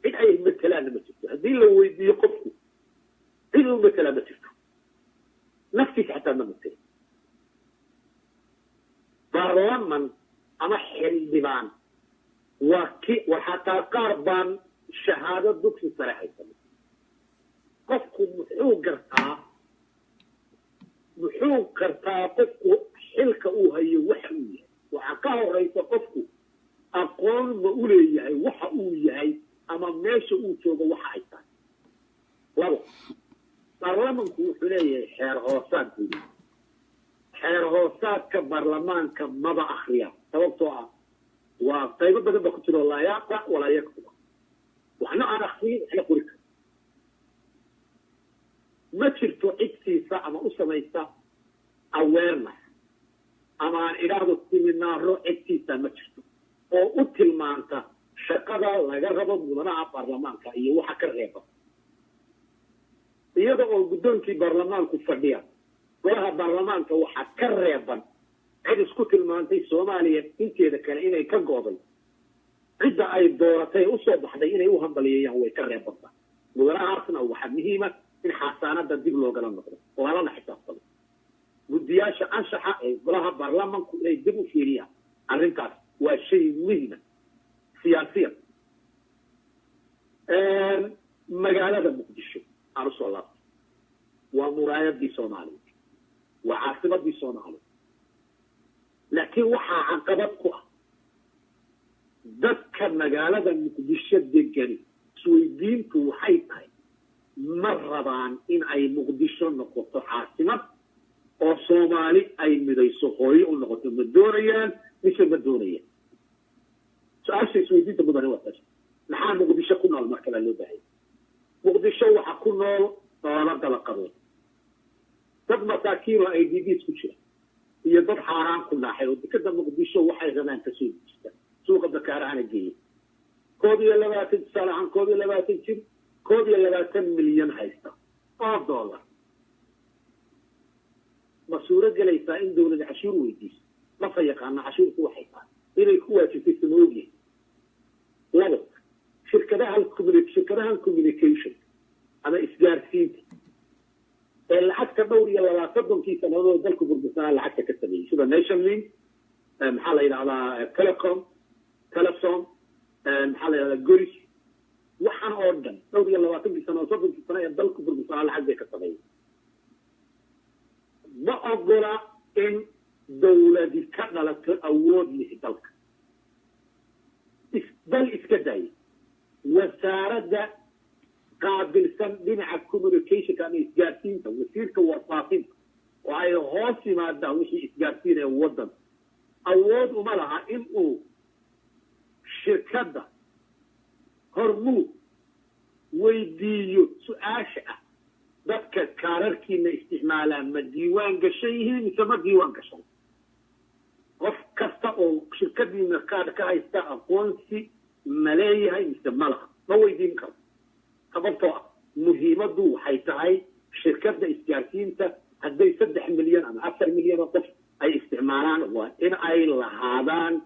cid ay matalaan ma jirto haddii la weydiiyo qofku cid uu matalaan ma jirto naftiisa xataa ma matalo baarlamaan ama xildhibaan waxaa qaar baan shahaado dugsi sare haysan qofku muxuu gartaa qofku xilka uu hayo waxa uu yahay waxaa ka horeysa qofku aqoon ma u leeyahay waxa uu yahay ama meesha uu joogo waxa ay tahay labo baarlamaanku wuxuu leeyahay xeer hoosaad guud xeer hoosaadka baarlamaanka maba akhriya sababtoo ah waa qaybo badan ba ku jiro laa yaqra walaa yaktuba waxna aan akhriyin waxna qori karo ma jirto cid samaysta ama u samaysta awareness ama aan idhaahdo siminaaro egtiisa ma jirto oo u tilmaanta shaqada laga rabo mudanaha baarlamaanka iyo waxa ka reeba iyada oo guddoonkii baarlamaanku fadhiya golaha baarlamaanka waxaa ka reeban cid isku tilmaantay soomaaliya inteeda kale inay ka gooday cidda ay dooratay u soo baxday inay u hambaliyeeyaan way ka reebanta mudanahaasna waxaa muhiima in xasaanada dib loogala noqdo oo lana xisaabtamo guddiyaasha anshaxa ee golaha baarlamaanku inay dib u fiiriyaan arrintaas waa shay muhiima siyaasiyan magaalada muqdisho aan usoo laabto waa muraayadii soomaaliya waa caasimadii soomaaliya laakiin waxaa caqabad ku ah dadka magaalada muqdisho degani isweydiintu waxay tahay ma rabaan in ay muqdisho noqoto caasimad oo soomaali ay midayso hooyo u noqoto ma doonayaan mise ma doonayaan su-aasha isweydiinta mudane waa taas maxaa muqdisho ku nool marka baa loo baahaya muqdisho waxaa ku nool laba dabaqadood dad masaakiin oo ay DBs ku jira iyo dad xaaraan ku naaxay oo dekada muqdisho waxay rabaan ka soo dejista suuqa bakaarahana geeyay 21 tusaale ahaan 21 jir 21 milyan haysta oo dollar ma suuro galaysaa in dowladda cashuur weydiiso ma fayaqaana cashuurku waxay tahay inay ku waajibtay samoogiya labo shirkadaha communication ama isgaarsiinta ee lacagta dhowr iyo 20 sannadood dalku burbursanaa lacagta ka sameeyay sida nationlink maxaa la yidhahdaa telecom maxaa la yidhahdaa goris waxaan oo dhan dhowr iyo 20 sano 30 sano ee dalku burbursanaa lacag bay ka sameeyay ma ogola in dowladi ka dhalato awood leh dalka bal iska day wasaaradda qaabilsan dhinaca communicationka ama isgaarsiinta wasiirka warfaafinta oo ay hoos yimaadaan wixii isgaarsiin ee waddan awood uma laha in uu shirkadda hormuud weydiiyo su-aasha ah dadka kaararkiina isticmaalaan ma diiwaan gashan yihiin mise ma diiwaan gashan qof kasta oo shirkadiina kaadh ka haysta aqoonsi ma leeyahay mise ma laha ma weydiin karo sababtoo ah muhiimaddu waxay tahay shirkadda isgaarsiinta hadday 3 milyan ama 4 milyan oo qof ay isticmaalaan waa in ay lahaadaan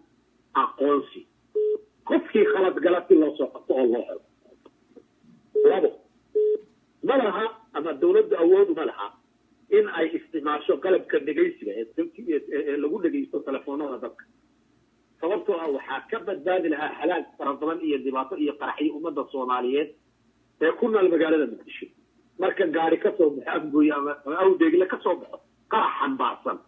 aqoonsi qofkii khalad gala si loo soo qabto oo loo helo labo ma laha ama dowladda awood uma laha in ay isticmaasho qalabka dhegaysiga ee lagu dhegaysto telefoonada dadka sababtoo ah waxaa ka badbaadi lahaa halaag fara badan iyo dhibaato iyo qaraxyo ummadda soomaaliyeed ee ku nool magaalada muqdisho marka gaari ka soo baxo afgooy ama awdeegle ka soo baxo qarax xambaarsan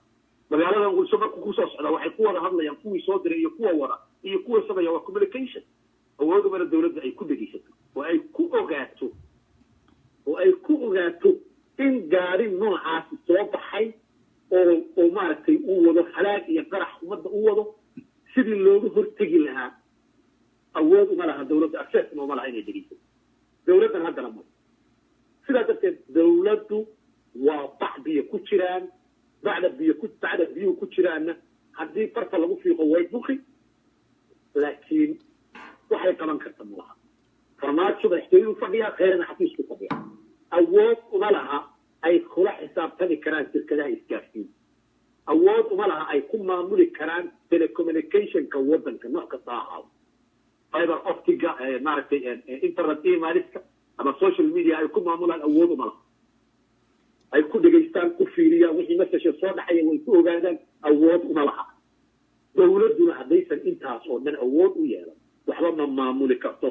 magaalada muqdisho markuu ku soo socda waxay ku wada hadlayaan kuwii soo diray iyo kuwa wada iyo kuwa sameeya waa communication awoodumana dowladda ay ku dhegaysato oo ay ku ogaato in gaari noocaasi soo baxay oo maaragtay uu wado halaag iyo qarax ummadda u wado sidii looga hortegi lahaa awood uma laha dowladda accessna uma laha inay dhegaysato dowladdan haddana ma sidaa darteed dowladdu waa bax biyo ku jiraan bacda biyuhu ku jiraanna haddii farta lagu fiiqo way buki laakiin waxay qaban karta ma laha farmaajo madaxtooyuu fadhiyaa kheerna xafiisku fadhiyaa awood uma laha ay kula xisaabtami karaan shirkadaha isgaarsiinta awood uma laha ay ku maamuli karaan telecommunicationka waddanka nooc kasta ha ahaado fiber optiga maaragtay internet emailiska ama social media ay ku maamulaan awood uma laha ay ku dhegaystaan ku fiiriyaan wixii message soo dhaxaya way ku ogaadaan awood uma laha dowladduna haddaysan intaas oo dhan awood u yeelan waxba ma maamuli karto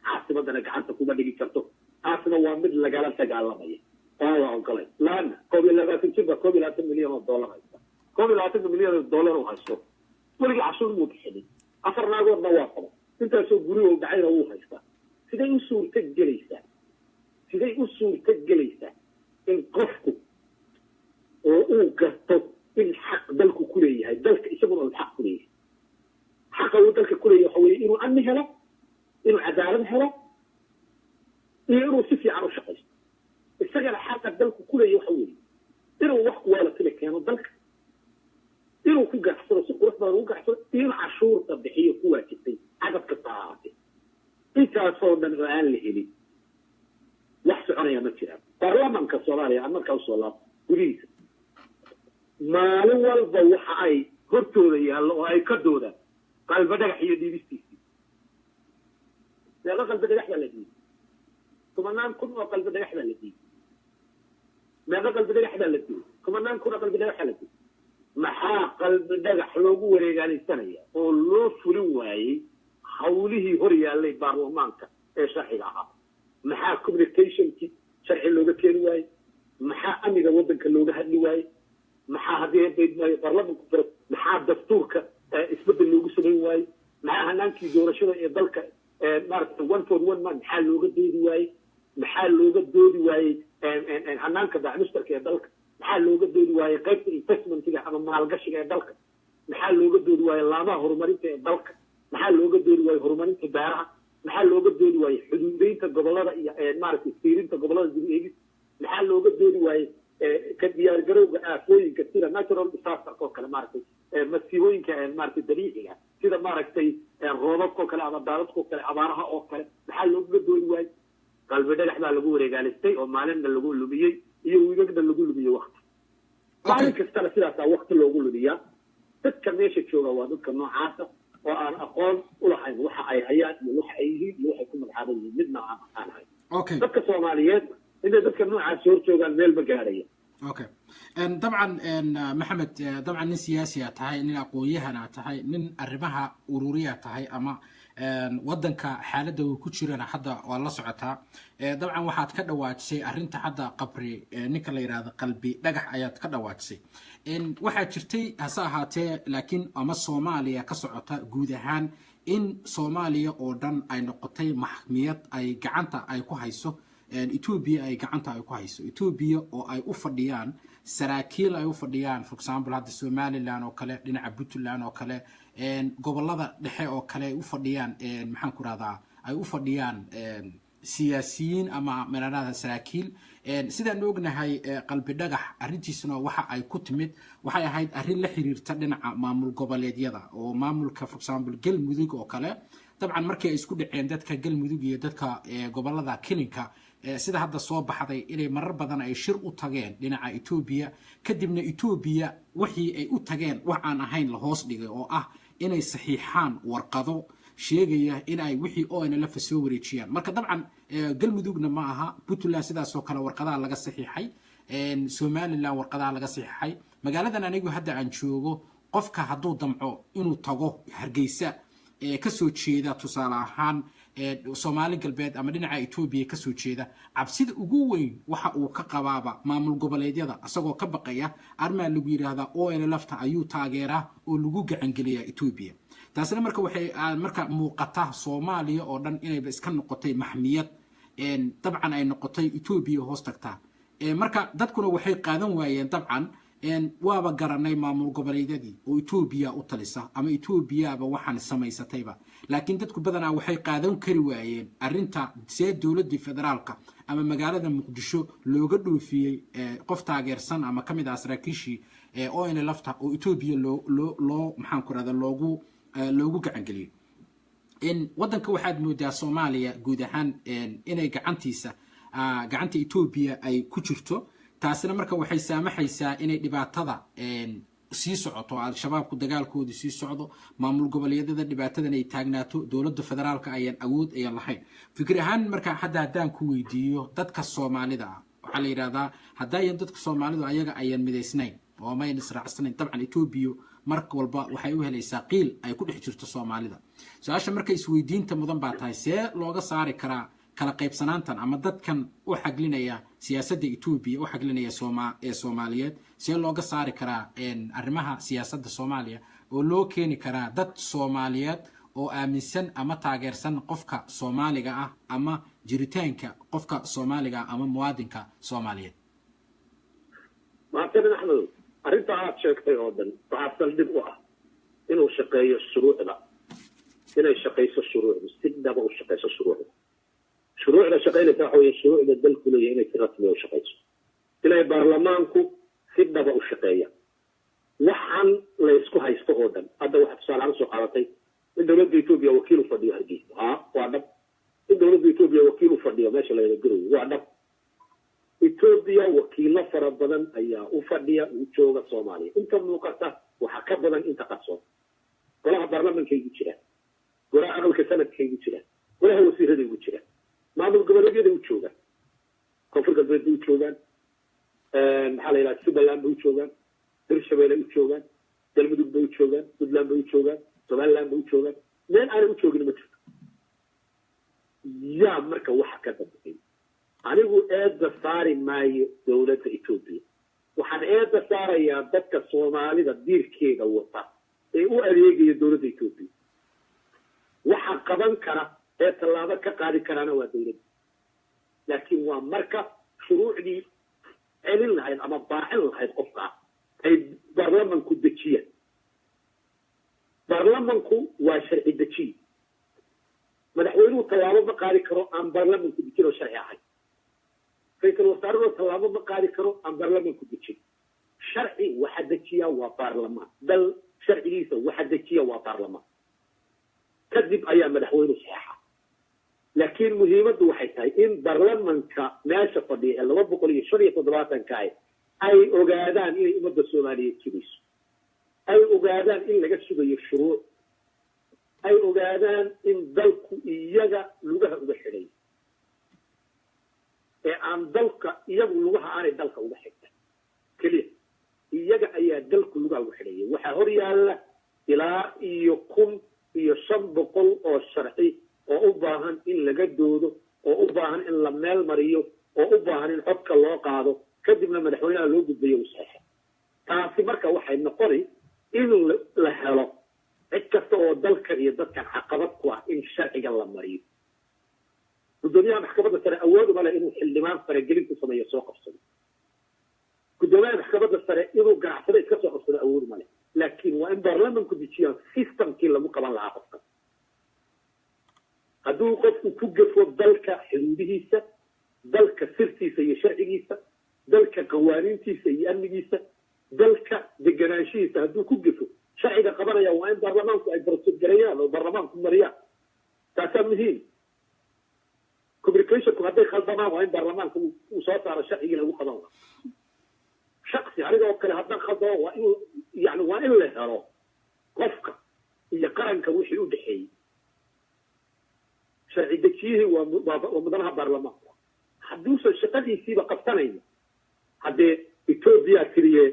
caasimadana gacanta kuma dhigi karto taasna waa mid lagala dagaalamaya oo la ogolay laana 21 milyan oo dollar haysta 21 milyan oo dollar oo haysto weliga cashuur muu bixinin afar naagoodna waa qaba intaasoo guri oo dhacayna wuu haystaa siday u suurta gelaysaa in qofku oo uu garto in xaq dalku ku leeyahay dalka isaguna uu xaq ku leeyahay xaqa uu dalka ku leeyahay waxa weeye inuu amni helo inuu cadaalad helo iyo inuu si fiican u shaqaysto isagana xaqa dalku ku leeyahay waxa weeye inuu wax wala kale keeno dalka inuu ku gacsado si qurux badan u gacsado in cashuurta bixiyo ku waajibtay cadadka saacada intaasoo dhan oo aan la helin wax soconaya ma jiraan baarlamaanka Soomaaliya markaa soo laab gudihiisa maalin walba waxa ay hortooda yaallo oo ay ka doodaan qalbi dhagax iyo dhibistiisa meeqa qalbi dhagax baa la dhiibay kumanaan kun oo qalbi dhagax baa la dhiibay meeqa qalbi dhagax baa la dhiibay kumanaan kun oo qalbi dhagax baa la dhiibay maxaa qalbi dhagax loogu wareegaalaysanaya oo loo fulin waayey hawlihii hor yaallay baarlamaanka ee sharciga ahaa maxaa communicationki sharci looga keeni waayey maxaa amniga waddanka looga hadli waayey maxaa haddii baarlamaanku furo maxaa dastuurka isbedel loogu samayn waayey maxaa hanaankii doorashada ee dalka maaragtay 141 maxaa looga doodi waayey maxaa looga doodi waayey hanaanka dacmushtarka ee dalka maxaa looga doodi waayey qaybta investmentiga ama maalgashiga ee dalka maxaa looga doodi waayey laamaha horumarinta ee dalka maxaa looga doodi waayey horumarinta beeraha maxaa looga doodi waayey xuduudeynta gobolada iyo maaragtay fiirinta gobolada dib eegis maxaa looga doodi waayey ka diyaargarowga aafooyinka sida natural disaster oo kale maaragtay masiibooyinka maaragtay dabiiciga sida maaragtay roobabka oo kale ama daadadka oo kale abaaraha oo kale maxaa looga doodi waayey qalbi dhagax baa lagu wareegaalistay oo maalinna lagu lumiyey iyo wiigagna lagu lumiyey waqti maalin kastana sidaasaa waqti loogu lumiyaa dadka meesha jooga waa dadka noocaasa oo aan aqoon u lahayn waxa ay hayaan iyo waxa ay yihiin iyo waxay ku magacaaban yihiin midna aan hayn dadka Soomaaliyeed inay dadka noocaas hor joogaan meel ma gaaraya اوكي طبعا محمد طبعا نين سياسي تاعي نين aqoon-yahan tahay nin arrimaha ururiya tahay ama wadanka xaaladda uu ku jirana hadda waa la socotaa dabcan waxaad ka dhawaajisay arrinta hadda qabri ninka la yiraahdo qalbi dhagax ayaad ka dhawaajisay waxaa jirtay hase ahaatee laakiin ama Soomaaliya ka socota guud ahaan in Soomaaliya oo dhan ay noqotay maxkamiyad ay gacanta ay ku hayso Ethiopia ay gacanta ay ku hayso Ethiopia oo ay u fadhiyaan saraakiil ay u fadhiyaan for example hadda Somaliland oo kale dhinaca Puntland oo kale gobolada dhexe oo kale ay u fadhiyaan maxaan ku raahdaa ay u fadhiyaan siyaasiyiin ama meelaha saraakiil sidaan ognahay qalbi dhagax arrintiisuna waxa ay ku timid waxay ahayd arrin la xiriirta dhinaca maamul goboleedyada oo maamulka for example galmudug oo kale dabcan markii ay isku dhaceen dadka galmudug iyo dadka gobolada Kilinka sida hadda soo baxday inay marar badan ay shir u tageen dhinaca Ethiopia kadibna Ethiopia wixii ay u tageen wax aan ahayn la hoos dhigay oo ah inay saxiixaan warqado sheegaya in ay wixii oo la soo wareejiyaan marka dabcan galmudugna ma aha Puntland sidaas oo kale warqadaha laga saxiixay Somaliland warqadaha laga saxiixay magaaladan anigu hadda aan joogo qofka hadduu damco inuu tago Hargeysa ka soo jeeda tusaale ahaan Soomaali galbeed ama dhinaca Ethiopia ka soo jeeda cabsida ugu weyn waxa uu ka qabaaba maamul goboleedyada asagoo ka baqaya arma lagu yiraahdo oo lafta ayuu taageera oo lagu gacan geliya Ethiopia taasina marka waxay marka muuqata Soomaaliya oo dhan inay iska noqotay maxmiyad dabcan ay noqotay Ethiopia hoos tagta marka dadkuna waxay qaadan waayeen dabcan waaba garanay maamul goboleedyadii oo Ethiopia u talisa ama Ethiopia ba waxaan samaysatayba laakiin dadku badanaa waxay qaadan kari waayeen arrinta see dawladda federaalka ama magaalada Muqdisho looga dhoofiyay qof taageersan ama kamid ah saraakiishii oo in lafta oo Ethiopia loo maxaan ku raada loogu gacan geliyay in wadanka waxaad moodaa Soomaaliya guud ahaan inay gacanta Ethiopia ay ku jirto taasina marka waxay saamaxaysaa inay dhibaatada sii socoto al-shabaabku dagaalkooda sii socdo maamul goboleedyada dhibaatadan ay taagnaato dawladda federaalka ayaan awood ay lahayn fikir ahaan marka haddaan ku weydiiyo dadka Soomaalida waxa la yiraahdaa haddii dadka Soomaalidu ayaga ayaan mideysnayn oo ma israacsanayn dabcan Ethiopia marka walba waxay u helaysaa qiil ay ku dhex jirto Soomaalida su'aasha marka isweydiinta mudan baa tahay see looga saari karaa kala qaybsanaantan ama dadkan u xaglinaya siyaasadda Ethiopia u xaglinaya Soomaaliyeed see looga saari karaa arrimaha siyaasadda Soomaaliya oo loo keeni karaa dad Soomaaliyeed oo aaminsan ama taageersan qofka Soomaaliga ah ama jiritaanka qofka Soomaaliga ama muwaadinka Soomaaliyeed maanta Axmed arrinta aad sheegtay oo dhan waxa saldhig u ah inuu shaqeeyo shuruucda inay shaqeyso shuruucda si dhab ah u shaqeyso shuruucda shuruucda shaqeynaysa waxa weeye shuruucda dalku leeyahay inay si rasmi u shaqeyso inay baarlamaanku si dhaba u shaqeeya waxaan la isku haysto oo dhan hadda waxaa tusaale ahaan soo qaadatay in dowladda etoobiya wakiil u fadhiyo hargeysa waa dhab in dowladda etoobiya wakiil u fadhiyo meesha layla garoyo waa dhab etoobiya wakiilo fara badan ayaa u fadhiya u jooga soomaaliya inta muuqata waxaa ka badan inta qarsoon golaha baarlamankaygu jiraan golaha aqalka sanadkaygu jiraan golaha wasiiradaygu jiraan maamul goboleedyada u joogaan koonfur galbeed bay u joogaan maxaa la yidhaha jubbaland bay u joogaan hirshabeelle u joogaan galmudug bay u joogaan puntland bay u joogaan somaliland bay u joogaan meel aanay u joogin ma jirto yaa marka waxa ka dambeeyay anigu eedda saari maayo dowladda etoobiya waxaan eedda saarayaa dadka soomaalida diirkeeda wata ee u adeegaya dowladda etoobiya waxa qaban kara ee tallaabo ka qaadi karaana waa dowladda laakiin waa marka shuruucdii celin lahayd ama baacin lahayd qofka ay baarlamanku dejiyaan baarlamanku waa sharci dejiye madaxweynuhu tallaabo ma qaadi karo aan baarlamanku dejin oo sharci ahayn ra-iisul wasaaruhu tallaabo ma qaadi karo aan baarlamanku dejin sharci waxa dejiya waa baarlamaan dal sharcigiisa waxa dejiya waa baarlamaan kadib ayaa madaxweynuhu saxeexa laakiin muhiimaddu waxay tahay in baarlamanka meesha fadhiya ee 275 ay ogaadaan inay ummadda soomaaliyeed sugayso ay ogaadaan in laga sugayo shuruuc ay ogaadaan in dalku iyaga lugaha uga xidhay ee aan dalka iyagu lugaha aanay dalka uga xidhan keliya iyaga ayaa dalku lugaha uga xidhaya waxaa hor yaalla ilaa iyo 1,500 oo sharci oo u baahan in laga doodo oo u baahan in la meel mariyo oo u baahan in codka loo qaado kadibna madaxweynaha loo gudbayo uu saxeexo taasi marka waxay noqonay in la helo cid kasta oo dalkan iyo dadkan caqabad ku ah in sharciga la mariyo gudoomiyaha maxkamadda sare awood uma leh inuu xildhibaan faragelin ku sameeyo soo qabsado gudoomiyaha maxkamadda sare inuu ganacsado iska soo qabsado awood uma leh laakiin waa in baarlamanku dejiyaan systemkii lagu qaban lahaa qofka hadduu qofku ku gafo dalka xuduudihiisa dalka sirtiisa iyo sharcigiisa dalka qawaaniintiisa iyo amnigiisa dalka deganaanshihiisa hadduu ku gafo sharciga qabanaya waa in baarlamaanku ay barsogareeyaan oo baarlamaanku mariyaan taasaa muhiim communicationku hadday khaldamaan waa in baarlamaanka uu soo saaro sharcigii lagu qaban lahaa shaksi aniga oo kale haddaan khaldamo waa in yani waa in la helo qofka iyo qaranka wixii u dhexeeyey sharci dejiyihii waa mudanaha baarlamaanka hadduusan shaqadiisiiba qabsanayno haddee etoobiya tiriye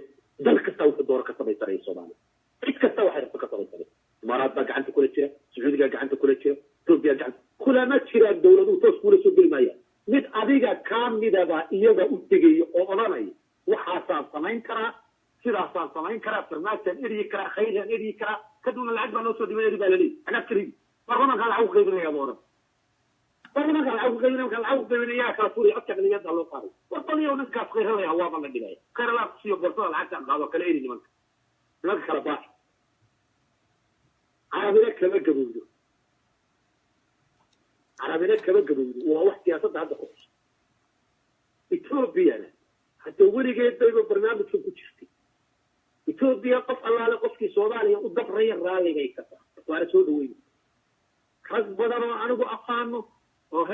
dal kasta wuxuu dooro ka samaysanaya soomaaliya cid kasta waxay rabto ka samaysanaya imaaraad baa gacanta kula jira sacuudigaa gacanta kula jira etoobiya gacanta kulama jiraan dowladuhu toos kuula soo geli maayaan mid adiga kaa midaba iyaga u tegaya oo odhanaya waxaasaan samayn karaa sidaasaan samayn karaa farmaasaan eryi karaa khayraan eryi karaa kadibna lacag baa noo soo dhibay eri baa laleeyahy xagaad ka rigi baarlamankaa lacag ku qaybinaya ba odhan baarlamankaa lacag ku qaybinaya markaa lacag ku qaybinayaa kala furiya codka dhalinyada loo qaaday war baliyow ninkaas khayralaya waaba la dhigaya khayralaa kusiiyo borsada lacagtaan qaado kala eri nimanka kala baax carabina kama gabowdo waa wax siyaasadda hadda ku cusub etoobiyana hadda weligeed bayba barnaamijkan ku jirtay etoobiya qof allaale qofkii soomaaliya u dabraya raalligay ka tahay waana soo dhaweyna rag badan oo anigu aqaano oo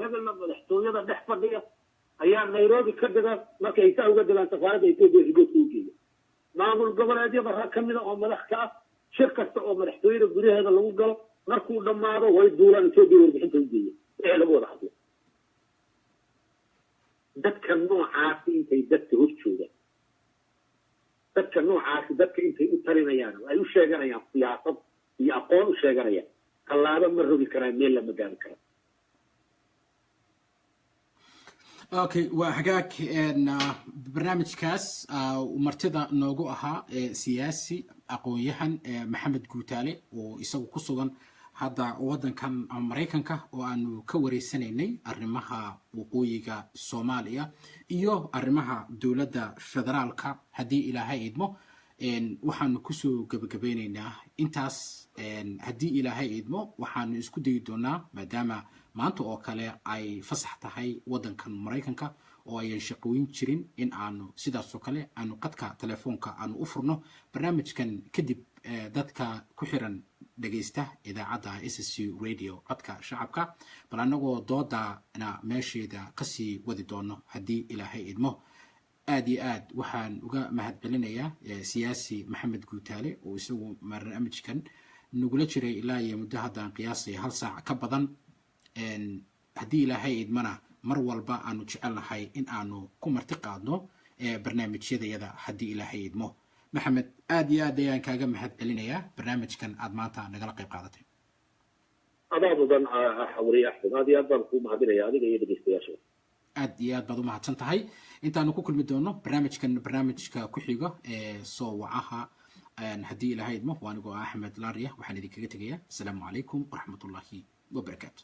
hebelna madaxtooyada dhex fadhiya ayaa nairobi ka dhiga markay isaa uga dilaan safaaradda etoobiya rigoodka u geeya maamul goboleedyada rag ka mida oo madax ka ah shir kasta oo madaxtooyada gudaheeda lagu galo markuu dhammaado way duulaan etoobiya warbixinta u geeya ee lagu wada hadlo dadka noocaasi intay dadka hor joogaan dadka noocaasi dadka intay u talinayaan ay u sheeganayaan siyaasad iyo aqoon u sheeganayaan tallaabo ma rogi karaan meel lama gaari karaan okay waa hagaag barnaamijkaas martida noogu ahaa siyaasi aqoon-yahan maxamed guutaale oo isagu ku sugan hadda waddankan maraykanka oo aanu ka wareysanaynay arrimaha waqooyiga soomaaliya iyo arrimaha dowladda federaalka haddii ilaahay idmo waxaanu kusoo gabagabeynaynaa intaas haddii ilaahay idmo waxaanu isku dayi doonaa maadaama maanta oo kale ay fasax tahay waddankan maraykanka oo ayan shaqooyin jirin in aanu sidaasoo kale aanu qadka telefoonka aanu u furno barnaamijkan kadib dadka ku xiran dhegaysta idaacadda SSC radio codka shacabka bal annagoo doodana meesheeda kasii wadi doono haddii ilaahay idmo aad iyo aad waxaan uga mahadcelinayaa siyaasi maxamed guutaale oo isagu barnaamijkan nagula jiray ilaa iyo muddo haddaan qiyaasay 1 saac ka badan haddii ilaahay idmana mar walba aanu jecelnahay in aanu ku marti qaadno barnaamijyadayada haddii ilaahay idmo maxamed aad iyo aad ayaan kaaga mahadcelinayaa barnaamijkan aad maanta nagala qayb qaadatay adaa mudan xawri axmed aad iyo aad baan kuu mahadinaya adiga iyo dhegeystayaasha aad iyo aad baad u mahadsan tahay intaanu ku kulmi doono barnaamijka ku xigo soo wacaha haddii ilaahay idmo waa anigoo axmed laariya waxaan idinkaga tegayaa asalaamu calaykum waraxmatullaahi wabarakaatu